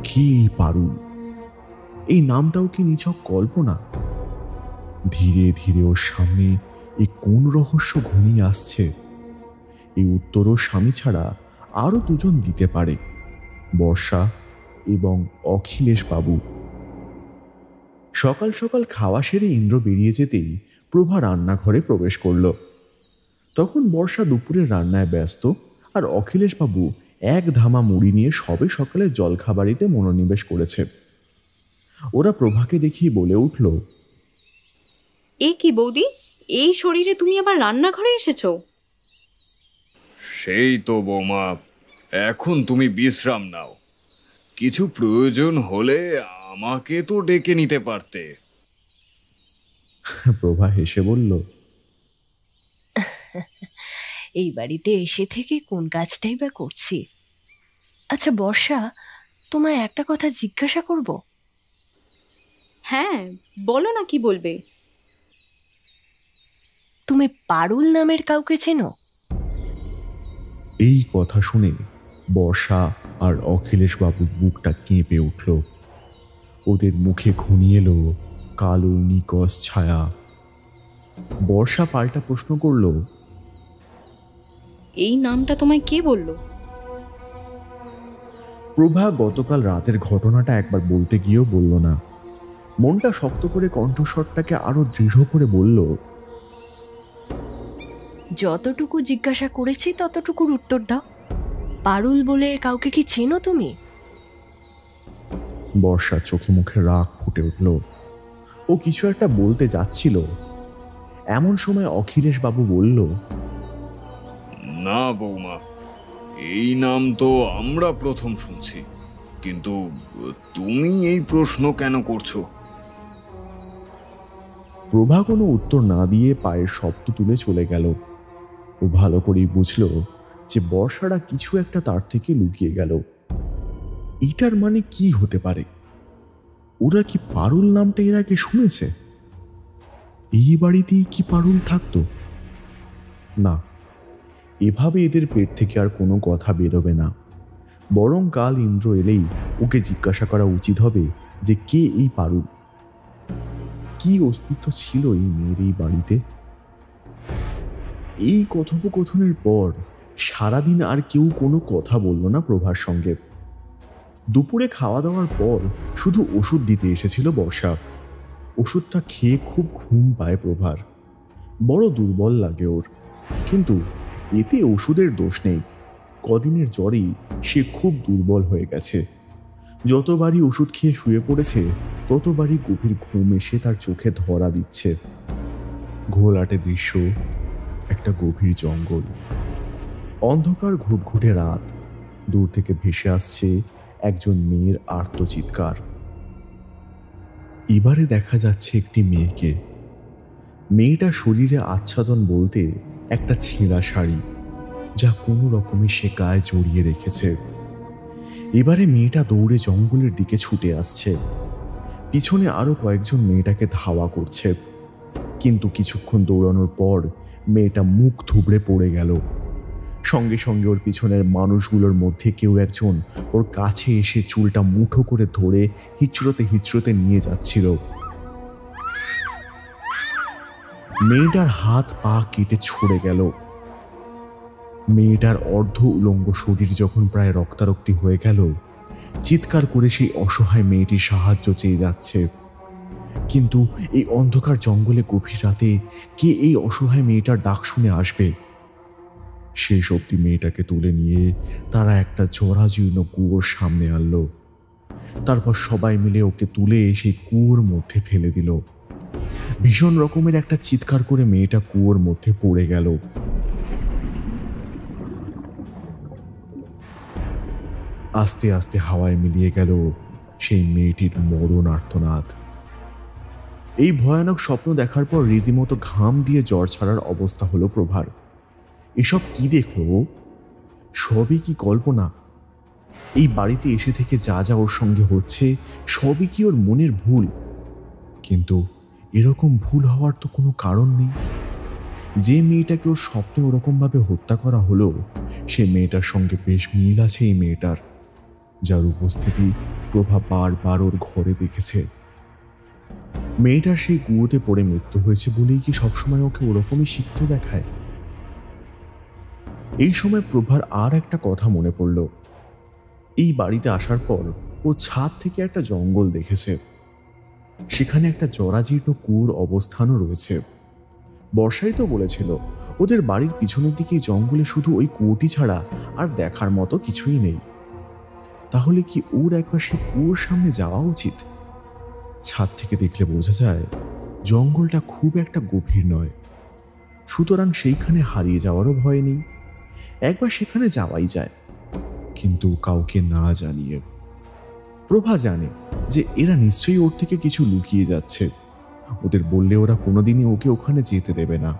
কি পারুল? এই নামটাও কি নিছক কল্পনা? ধীরে ধীরে ওর সামনে এই কোন রহস্য ঘনিয়ে আসছে? এই উত্তরও স্বামী ছাড়া আরো দুজন দিতে পারে, বর্ষা এবং অখিলেশ বাবু। সকাল সকাল খাওয়া সেরে ইন্দ্র বেরিয়ে যেতেই প্রভা রান্নাঘরে প্রবেশ করল। তখন বর্ষা দুপুরের রান্নায় ব্যস্ত, আর অখিলেশবাবু এক ধামা মুড়ি নিয়ে সবে সকালে জলখাবারিতে মনোনিবেশ করেছে। ওরা প্রভাকে দেখিয়ে বলে উঠল, এ কি বৌদি, এই শরীরে তুমি আবার রান্নাঘরে এসেছো? সেই তো বৌমা, এখন তুমি বিশ্রাম নাও। কিছু প্রয়োজন হলে আমাকে তো ডেকে নিতে পারতে। প্রভা হেসে বলল, এই বাড়িতে এসে থেকে কোন কাজটাই বা করছি। আচ্ছা বর্ষা, তোমায় একটা কথা জিজ্ঞাসা করব? হ্যাঁ বলো না, কি বলবে? তুমি পারুল নামের কাউকে চেনো? এই কথা শুনে বর্ষা আর অখিলেশবাবুর বুকটা কেঁপে উঠল। ওদের মুখে ঘনিয়ে এলো কালো নিকষ ছায়া। বর্ষা পাল্টা প্রশ্ন করল, এই নামটা তোমায় কে বলল? প্রভা গতকাল রাতের ঘটনাটা একবার বলতে গিয়েও বলল না। মনটা শক্ত করে কণ্ঠস্বরটাকে আরো দৃঢ় করে বলল, যতটুকু জিজ্ঞাসা করেছি ততটুকুর উত্তর দাও। পারুল বলে কাউকে কি চেনো তুমি? বর্ষার চোখে মুখে রাগ ফুটে উঠল। ও কিছু একটা বলতে যাচ্ছিল, এমন সময় অখিলেশবাবু বলল, না বৌমা, এই নাম তো আমরা প্রথম শুনছি, কিন্তু তুমি এই প্রশ্ন কেন করছো? প্রভা কোনো উত্তর না দিয়ে পায়ের শব্দ তুলে চলে গেল। ও ভালো করেই বুঝল যে বর্ষারা কিছু একটা তার থেকে লুকিয়ে গেল। এটার মানে কি হতে পারে? ওরা কি পারুল নামটা এর আগে শুনেছে? এই বাড়িতেই কি পারুল থাকতো? না, এভাবে এদের পেট থেকে আর কোনো কথা বেরোবে না। বরং কাল ইন্দ্র এলেই ওকে জিজ্ঞাসা করা উচিত হবে যে কে এই পারুল, কি অস্তিত্ব ছিল এই মেয়ের এই বাড়িতে। এই কথোপকথনের পর সারাদিন আর কেউ কোনো কথা বলল না প্রভার সঙ্গে। দুপুরে খাওয়া দাওয়ার পর শুধু ওষুধ দিতে এসেছিল বর্ষা। ওষুধটা খেয়ে খুব ঘুম পায় প্রভার। বড় দুর্বল লাগে ওর, কিন্তু এতে ওষুধের দোষ নেই। কদিনের জ্বরেই সে খুব দুর্বল হয়ে গেছে। যতবারই ওষুধ খেয়ে শুয়ে পড়েছে ততবারই গভীর ঘুম এসে তার চোখে ধরা দিচ্ছে। ঘোলাটে দৃশ্য, একটা গভীর জঙ্গল, অন্ধকার ঘুটঘুটে রাত, দূর থেকে ভেসে আসছে একজন মেয়ের আর্তচিৎকার। এবারে দেখা যাচ্ছে একটি মেয়েকে। মেয়েটার শরীরে আচ্ছাদন বলতে একটা ছেঁড়া শাড়ি, যা কোনো রকমে সে গায়ে জড়িয়ে রেখেছে। এবারে মেয়েটা দৌড়ে জঙ্গলের দিকে ছুটে আসছে। পিছনে আরো কয়েকজন মেয়েটাকে ধাওয়া করছে, কিন্তু কিছুক্ষণ দৌড়ানোর পর মেয়েটা মুখ থুবড়ে পড়ে গেল। সঙ্গে সঙ্গে ওর পিছনের মানুষগুলোর মধ্যে কেউ একজন ওর কাছে এসে চুলটা মুঠো করে ধরে হিচড়োতে হিচড়োতে নিয়ে যাচ্ছিল। মেয়েটার হাত পা কেটে ছড়ে গেল। মেয়েটার অর্ধ উলঙ্গ শরীর যখন প্রায় রক্তারক্তি হয়ে গেল, চিৎকার করে সেই অসহায় মেয়েটি সাহায্য চেয়ে যাচ্ছে। কিন্তু এই অন্ধকার জঙ্গলে গভীর রাতে কে এই অসহায় মেয়েটার ডাক শুনে আসবে? শেষ অবধি মেয়েটাকে তুলে নিয়ে তারা একটা জরাজীর্ণ কুয়োর সামনে আনলো। তারপর সবাই মিলে ওকে তুলে সেই কুয়োর মধ্যে ফেলে দিল। ভীষণ রকমের একটা চিৎকার করে মেয়েটা কুয়োর মধ্যে পড়ে গেল। আস্তে আস্তে হাওয়ায় মিলিয়ে গেল সেই মেয়েটির মরণ আর্তনাদ। এই ভয়ানক স্বপ্ন দেখার পর রীতিমতো ঘাম দিয়ে জ্বর ছাড়ার অবস্থা হলো প্রভার। এসব কি দেখলো? সবই কি কল্পনা? এই বাড়িতে এসে থেকে যা যা ওর সঙ্গে হচ্ছে সবই কি ওর মনের ভুল? কিন্তু এরকম ভুল হওয়ার তো কোনো কারণ নেই। যে মেয়েটাকে ওর স্বপ্নে ওরকম ভাবে হত্যা করা হলো, সে মেয়েটার সঙ্গে বেশ মিল আছে এই মেয়েটার, যার উপস্থিতি প্রভা বারবার ওর ঘরে দেখেছে। মেয়েটার সেই কুয়োতে পড়ে মৃত্যু হয়েছে বলেই কি সবসময় ওকে ওরকমই সিক্ত দেখায়? এই সময় প্রভার আর একটা কথা মনে পড়ল। এই বাড়িতে আসার পর ও ছাদ থেকে একটা জঙ্গল দেখেছে। সেখানে একটা জরাজীর্ণ কুয়োর অবস্থানও রয়েছে। বর্ষাই তো বলেছিল ওদের বাড়ির পিছনের দিকে জঙ্গলে শুধু ওই কুয়োটি ছাড়া আর দেখার মতো কিছুই নেই। তাহলে কি ওর একবার সে কুয়োর সামনে যাওয়া উচিত? ছাদ থেকে দেখলে বোঝা যায় জঙ্গলটা খুব একটা গভীর নয়, সুতরাং সেইখানে হারিয়ে যাওয়ারও ভয় নেই। একবার সেখানে যাওয়াই যায়, কিন্তু কাউকে না জানিয়ে। প্রভা জানে যে এরা নিশ্চয়ই ওর থেকে কিছু লুকিয়ে যাচ্ছে। ওদের বললে ওরা কোনোদিনই ওকে ওখানে যেতে দেবে না।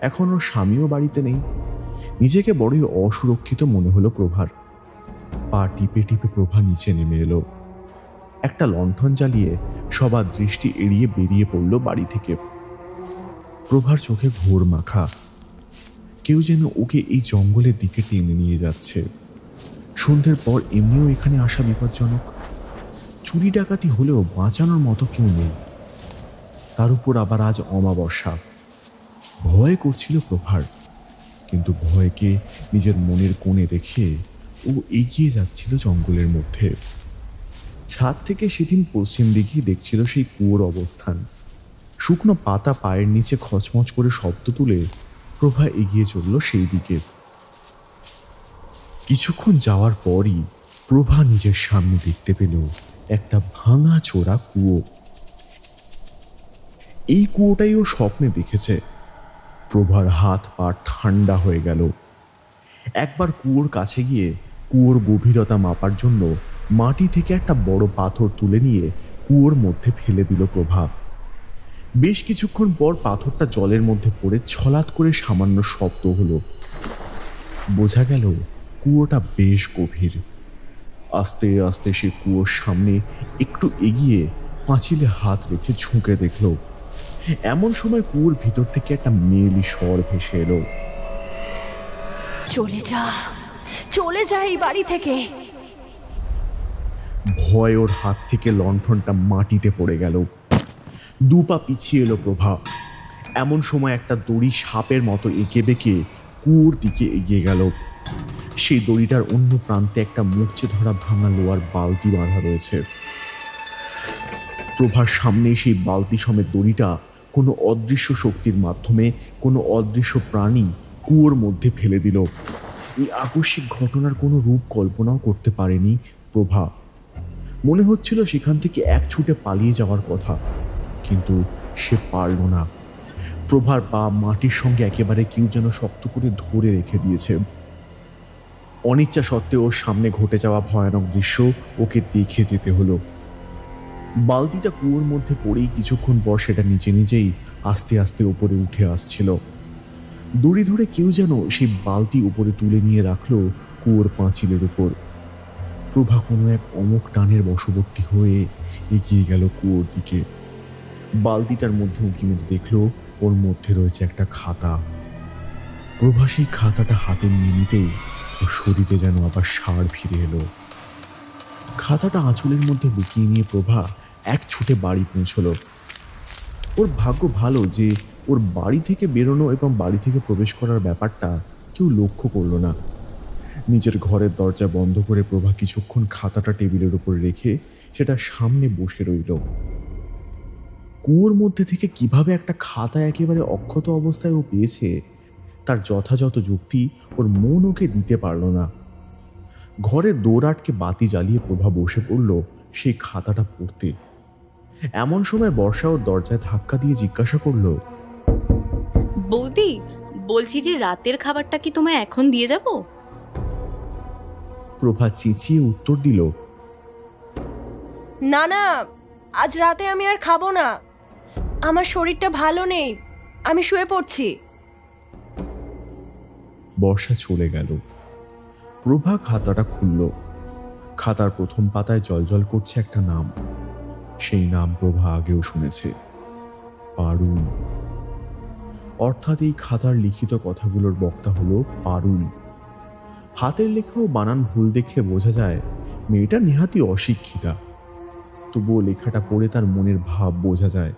এখন ওর স্বামীও বাড়িতে নেই। নিজেকে বড়ই অসুরক্ষিত মনে হলো প্রভার। পা টিপে টিপে প্রভা নিচে নেমে এলো। একটা লণ্ঠন জ্বালিয়ে সবার দৃষ্টি এড়িয়ে বেরিয়ে পড়ল বাড়ি থেকে। প্রভার চোখে ঘোর মাখা। কেউ যেন ওকে এই জঙ্গলের দিকে টেনে নিয়ে যাচ্ছে। সন্ধ্যের পর এমনিও এখানে আসা বিপজ্জনক। চুরি ডাকাতি হলেও বাঁচানোর মতো কেউ নেই। তার উপর আবার আজ অমাবস্যা। ভয় করছিল প্রভার, কিন্তু ভয়কে নিজের মনের কোণে রেখে ও এগিয়ে যাচ্ছিল জঙ্গলের মধ্যে। ছাদ থেকে সেদিন পশ্চিম দিকেই দেখছিল সেই কুয়োর অবস্থান। শুকনো পাতা পায়ের নিচে খচমচ করে শব্দ তুলে প্রভা এগিয়ে চলল সেই দিকে। কিছুক্ষণ যাওয়ার পরই প্রভা নিজের সামনে দেখতে পেল একটা ভাঙা চোরা কুয়ো। এই কুয়োটাই ও স্বপ্নে দেখেছে। প্রভার হাত পা ঠান্ডা হয়ে গেল। একবার কুয়োর কাছে গিয়ে কুয়োর গভীরতা মাপার জন্য মাটি থেকে একটা বড় পাথর তুলে নিয়ে কুয়োর মধ্যে ফেলে দিল প্রভা। বেশ কিছুক্ষণ পর পাথরটা জলের মধ্যে পড়ে ছলাৎ করে সামান্য শব্দ হলো। বোঝা গেল কুয়োটা বেশ গভীর। আস্তে আস্তে সে কুয়োর সামনে একটু এগিয়ে পাঁচিলে হাত রেখে ঝুঁকে দেখল। এমন সময় কুয়োর ভিতর থেকে একটা মেয়েলি স্বর ভেসে এলো। চলে যা, চলে যা এই বাড়ি থেকে। ভয় ওর হাত থেকে লণ্ঠনটা মাটিতে পড়ে গেল। দুপা পিছিয়ে এলো প্রভা। এমন সময় একটা দড়ি সাপের মতো এঁকে বেঁকে কুয়োর দিকে এগিয়ে গেল। সেই দড়িটার অন্য প্রান্তে একটা মুখচে ধরা ভাঙা লোহার বালতি বাঁধা রয়েছে। প্রভার সামনে সেই বালতি সমেত দড়িটা কোনো অদৃশ্য শক্তির মাধ্যমে কোনো অদৃশ্য প্রাণী কুয়োর মধ্যে ফেলে দিল। এই আকস্মিক ঘটনার কোনো রূপ কল্পনাও করতে পারেনি প্রভা। মনে হচ্ছিল সেখান থেকে এক ছুটে পালিয়ে যাওয়ার কথা, কিন্তু সে পারল না। প্রভার পা মাটির সঙ্গে একেবারে কেউ যেন শক্ত করে ধরে রেখে দিয়েছে। অনিচ্ছা সত্ত্বেও ওর সামনে ঘটে যাওয়া ভয়ানক দৃশ্য ওকে দেখে যেতে হলো। বালতিটা কুয়োর মধ্যে পড়েই কিছুক্ষণ পর সেটা নিজে নিজেই আস্তে আস্তে উপরে উঠে আসছিল। দড়ি ধরে কেউ যেন সেই বালতি উপরে তুলে নিয়ে রাখলো কুয়োর পাঁচিলের উপর। প্রভা কোনো এক অমোঘ টানের বশবর্তী হয়ে এগিয়ে গেল কুয়োর দিকে। বালতিটার মধ্যে উঁকি মেরে দেখলো ওর মধ্যে রয়েছে একটা খাতা। প্রভা সেই খাতাটা হাতে নিয়ে নিতেই ওর শরীরে যেন আবার ষাঁড় ফিরে এলো। খাতাটা আঁচলের মধ্যে লুকিয়ে নিয়ে প্রভা এক ছুটে বাড়ি পৌঁছলো। ওর ভাগ্য ভালো যে ওর বাড়ি থেকে বেরোনো এবং বাড়ি থেকে প্রবেশ করার ব্যাপারটা কেউ লক্ষ্য করলো না। নিজের ঘরের দরজা বন্ধ করে প্রভা কিছুক্ষণ খাতাটা টেবিলের উপর রেখে সেটা সামনে বসে রইল। কুয়োর মধ্যে থেকে কিভাবে একটা খাতা একেবারে অক্ষত অবস্থায় ও পেয়েছে তার যথাযথ যুক্তি ওর মন ওকে দিতে পারল না। ঘরের দৌড় আটকে বাতি জ্বালিয়ে প্রভা বসে পড়ল সেই খাতাটা পড়তে। এমন সময় বর্ষা ওর দরজায় ধাক্কা দিয়ে জিজ্ঞাসা করলো, বৌদি, বলছি যে রাতের খাবারটা কি তোমায় এখন দিয়ে যাব? প্রভা চেঁচিয়ে উত্তর দিল, না না, আজ রাতে আমি আর খাবো না। আমার শরীরটা ভালো নেই, আমি শুয়ে পড়ছি। বর্ষা চলে গেল। প্রভা খাতাটা খুলল। খাতার প্রথম পাতায় জলজল করছে একটা নাম। সেই নাম প্রভা আগেও শুনেছে, পারুল। অর্থাৎ এই খাতার লিখিত কথাগুলোর বক্তা হলো পারুল। হাতের লেখাও বানান ভুল দেখলে বোঝা যায় মেয়েটা নেহাতি অশিক্ষিতা। তবুও লেখাটা পড়ে তার মনের ভাব বোঝা যায়।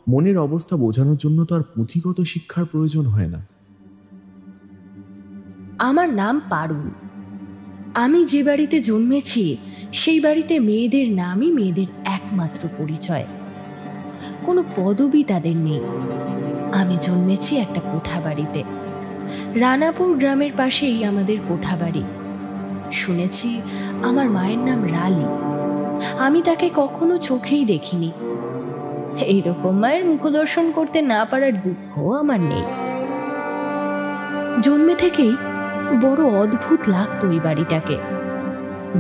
মনের অবস্থা বোঝানোর জন্য তো আর পুঁথিগত শিক্ষার প্রয়োজন হয় না। আমার নাম পারুল। আমি যে বাড়িতে জন্মেছি সেই বাড়িতে মেয়েদের নামই মেয়েদের একমাত্র পরিচয়, কোনো পদবি তাদের নেই। আমি জন্মেছি একটা কোঠা বাড়িতে। রানাপুর গ্রামের পাশেই আমাদের কোঠা বাড়ি। শুনেছি আমার মায়ের নাম রালী। আমি তাকে কখনো চোখেই দেখিনি। এইরকম মায়ের মুখদর্শন করতে না পারার দুঃখ আমার নেই। জন্মে থেকেই বড় অদ্ভুত লাগতো এই বাড়িটাকে।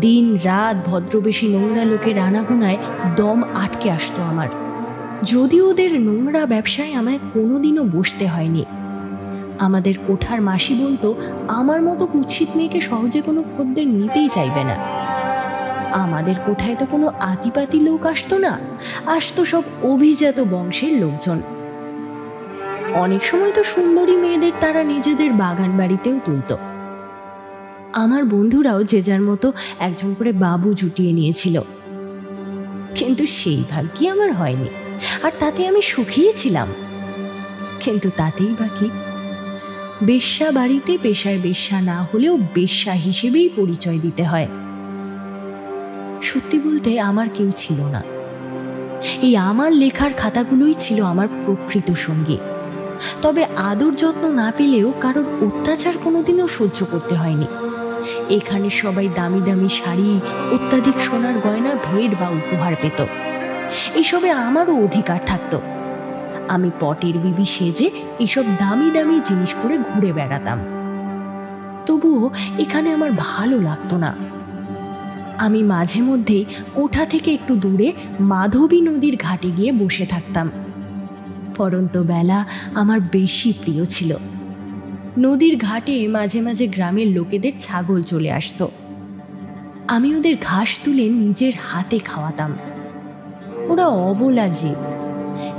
দিন রাত ভদ্রবেশী নোংরা লোকের আনাগোনায় দম আটকে আসতো আমার। যদিও ওদের নোংরা ব্যবসায় আমায় কোনোদিনও বসতে হয়নি। আমাদের কোঠার মাসি বলতো আমার মতো কুৎসিত মেয়েকে সহজে কোনো খদ্দের নিতেই চাইবে না। আমাদের কোঠায় তো কোনো আতিপাতি লোক আসতো না, আসতো সব অভিজাত বংশের লোকজন। অনেক সময় তো সুন্দরী মেয়েদের তারা নিজেদের বাগান বাড়িতেও তুলত। আমার বন্ধুরাও যে যার মতো একজন করে বাবু জুটিয়ে নিয়েছিল, কিন্তু সেই ভাগ্যই আমার হয়নি। আর তাতে আমি সুখীই ছিলাম। কিন্তু তাতেই বাকি, বেশ্যা বাড়িতে পেশায় বেশ্যা না হলেও বেশ্যা হিসেবেই পরিচয় দিতে হয়। সত্যি বলতে আমার কেউ ছিল না। এই আমার লেখার খাতাগুলোই ছিল আমার প্রকৃত সঙ্গী। তবে আদর যত্ন না পেলেও কারোর অত্যাচার কোনোদিনও সহ্য করতে হয়নি। এখানে সবাই দামি দামি শাড়ি, অত্যাধিক সোনার গয়না, ভেট বা উপহার পেত। এসবে আমারও অধিকার থাকতো। আমি পটের বিবি সেজে এসব দামি দামি জিনিস পরে ঘুরে বেড়াতাম। তবুও এখানে আমার ভালো লাগতো না। আমি মাঝে মধ্যেই কোঠা থেকে একটু দূরে মাধবী নদীর ঘাটে গিয়ে বসে থাকতাম। পরন্ত বেলা আমার বেশি প্রিয় ছিল। নদীর ঘাটে মাঝে মাঝে গ্রামের লোকেদের ছাগল চলে আসতো। আমি ওদের ঘাস তুলে নিজের হাতে খাওয়াতাম। ওরা অবলা জীব,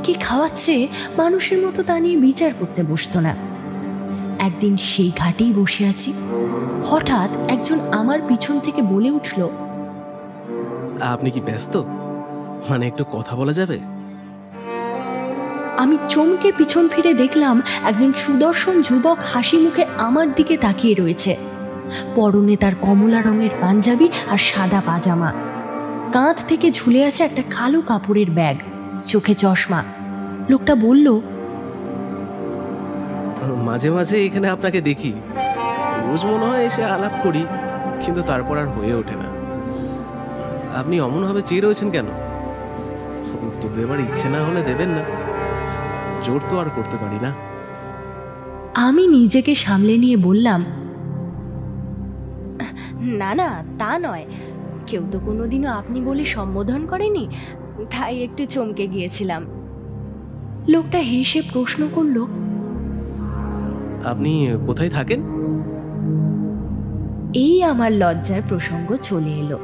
কে খাওয়াচ্ছে মানুষের মতো তা নিয়ে বিচার করতে বসতো না। একদিন সেই ঘাটেই বসে আছি, হঠাৎ একজন আমার পিছন থেকে বলে উঠল, আপনি কি ব্যস্ত? মানে একটু কথা বলা যাবে? আমি চমকে পিছন ফিরে দেখলাম একজন সুদর্শন যুবক হাসি মুখে আমার দিকে তাকিয়ে রয়েছে। পরনে তার কমলা রঙের পাঞ্জাবি আর সাদা পাজামা। কাঁধ থেকে ঝুলে আছে একটা কালো কাপড়ের ব্যাগ, চোখে চশমা। লোকটা বলল, মাঝে মাঝে এখানে আপনাকে দেখি, রোজ মনে হয় এসে আলাপ করি, কিন্তু তারপর আর হয়ে ওঠে না। আপনি অমনভাবে চেয়ে রয়েছেন কেন? উত্তর দেবার ইচ্ছে না হলে দেবেন না, জোর তো আর করতে পারি না। আমি নিজেকে সামলে নিয়ে বললাম, না না, তা নয়। কেউ তো কোনোদিনও আপনি বলে সম্বোধন করেনি, তাই একটু চমকে গিয়েছিলাম। লোকটা হেসে প্রশ্ন করল, আপনি কোথায় থাকেন? এই আমার লজ্জার প্রসঙ্গ চলে এলো।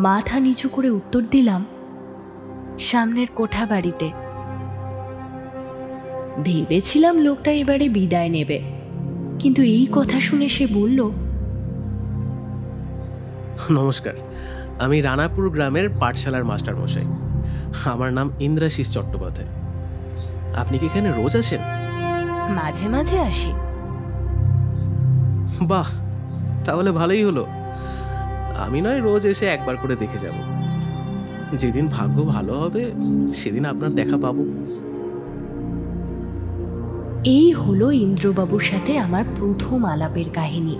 মাথা নিচু করে উত্তর দিলাম, সামনের কোঠা বাড়িতে। ভেবেছিলাম লোকটা এবারে বিদায় নেবে, কিন্তু এই কথা শুনে সে বলল, নমস্কার, আমি রানাপুর গ্রামের পাঠশালার মাস্টার মশাই। আমার নাম ইন্দ্রাশিস চট্টোপাধ্যায়। আপনি কি এখানে রোজ আসেন? মাঝে মাঝে আসি। বাহ, তাহলে ভালোই হলো। আমি নয় রোজ এসে একবার করে দেখে যাব। যেদিন ভাগ্য ভালো হবে সেদিন আপনার দেখা পাবো। এই হলো ইন্দ্রবাবুর সাথে আমার প্রথম আলাপের কাহিনী।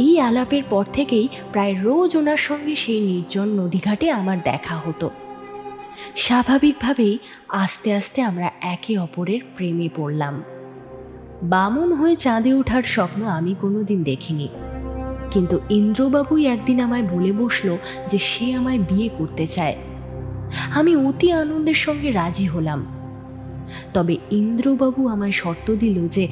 এই আলাপের পর থেকেই প্রায় রোজ ওনার সঙ্গে সেই নির্জন নদীঘাটে আমার দেখা হতো। স্বাভাবিকভাবেই আস্তে আস্তে আমরা একে অপরের প্রেমে পড়লাম। বামন হয়ে চাঁদে ওঠার স্বপ্ন আমি কোনোদিন দেখিনি, কিন্তু ইন্দ্রবাবুই একদিন আমায় বলে বসলো যে সে আমায় বিয়ে করতে চায়। আমি অতি আনন্দের সঙ্গে রাজি হলাম। তবে ইন্দ্রবাবু আমায় শর্ত দিল যে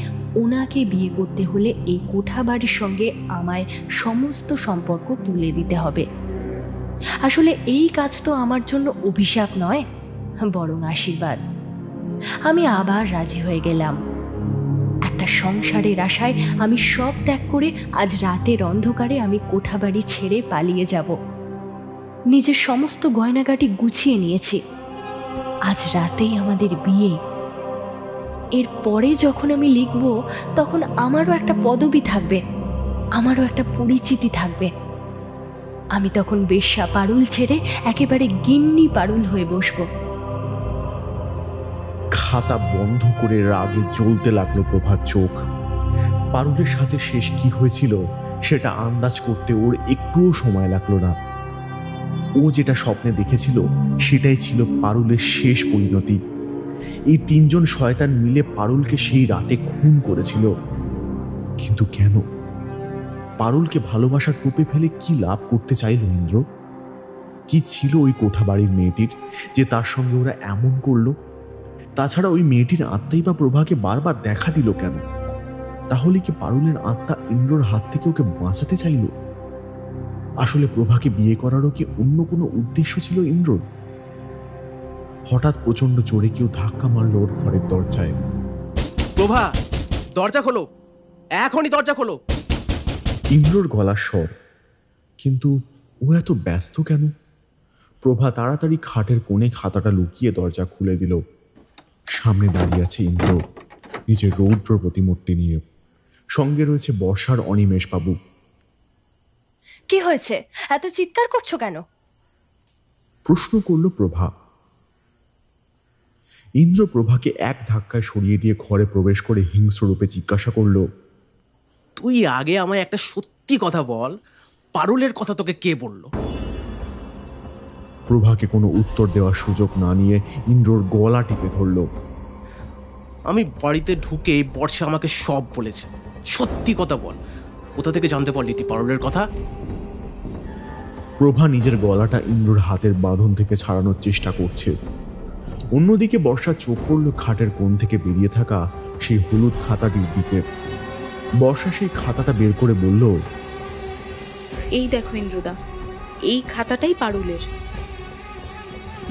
ওনাকে বিয়ে করতে হলে এই কোঠা বাড়ির সঙ্গে আমায় সমস্ত সম্পর্ক তুলে দিতে হবে। আসলে এই কাজ তো আমার জন্য অভিশাপ নয়, বরং আশীর্বাদ। আমি আবার রাজি হয়ে গেলাম। একটা সংসারের আশায় আমি সব ত্যাগ করে আজ রাতের অন্ধকারে আমি কোঠা বাড়ি ছেড়ে পালিয়ে যাব। নিজের সমস্ত গয়নাগাটি গুছিয়ে নিয়েছি। আজ রাতেই আমাদের বিয়ে। এর পরে যখন আমি লিখব তখন আমারও একটা পদবি থাকবে, আমারও একটা পরিচিতি থাকবে। আমি তখন বেশ্যা পারুল ছেড়ে একেবারে গিন্নি পারুল হয়ে বসবো। খাতা বন্ধ করে রাগে জ্বলতে লাগলো প্রভার চোখ। পারুলের সাথে শেষ কি হয়েছিল সেটা আন্দাজ করতে ওর একটুও সময় লাগলো না। ও যেটা স্বপ্নে দেখেছিল সেটাই ছিল পারুলের শেষ পরিণতি। এই তিনজন শয়তান মিলে পারুলকে সেই রাতে খুন করেছিল। কিন্তু কেন? পারুলকে ভালোবাসার টোপে ফেলে কি লাভ করতে চাইল ইন্দ্র? কি ছিল ওই কোঠা বাড়ির মেয়েটির যে তার সঙ্গে ওরা এমন করলো? তাছাড়া ওই মেয়েটির আত্মাই বা প্রভাকে বারবার দেখা দিল কেন? তাহলে কি পারুলের আত্মা ইন্দ্রর হাত থেকে ওকে বাঁচাতে চাইল? আসলে প্রভাকে বিয়ে করারও কি অন্য কোনো উদ্দেশ্য ছিল ইন্দ্রর? হঠাৎ প্রচন্ড জোরে কেউ ধাক্কা মারল ওর ঘরের দরজায়। প্রভা, দরজা খোলো, এখনই দরজা খোলো। ইন্দ্রর গলার স্বর, কিন্তু ও এত ব্যস্ত কেন? প্রভা তাড়াতাড়ি খাটের কোণে খাতাটা লুকিয়ে দরজা খুলে দিল। সামনে দাঁড়িয়ে আছে ইন্দ্র, নিজের রৌদ্র প্রতিমূর্তি নিয়ে। সঙ্গে রয়েছে বর্ষার অনিমেষ বাবু। কি হয়েছে? এত চিৎকার করছো কেন? প্রশ্ন করল প্রভা। ইন্দ্র প্রভাকে এক ধাক্কায় সরিয়ে দিয়ে ঘরে প্রবেশ করে হিংস্র রূপে জিজ্ঞাসা করল, তুই আগে আমায় একটা সত্যি কথা বল, পারুলের কথা তোকে কে বলল? প্রভাকে কোনো উত্তর দেওয়ার সুযোগ না নিয়ে ইন্দ্রর গলা টিপে ধরল। আমি বাড়িতে ঢুকে বর্ষা আমাকে সব বলেছে। সত্যি কথা বল, কোথা থেকে জানতে পারলি তুই পারুলের কথা? প্রভা নিজের গলাটা ইন্দ্রর হাতের বাঁধন থেকে ছাড়ানোর চেষ্টা করছে। অন্যদিকে বর্ষা চোখ পড়ল খাটের কোণ থেকে বেরিয়ে থাকা সেই হলুদ খাতাটির দিকে। বর্ষা সেই খাতাটা বের করে বলল, এই দেখো ইন্দ্রদা, এই খাতাটাই পারুলের।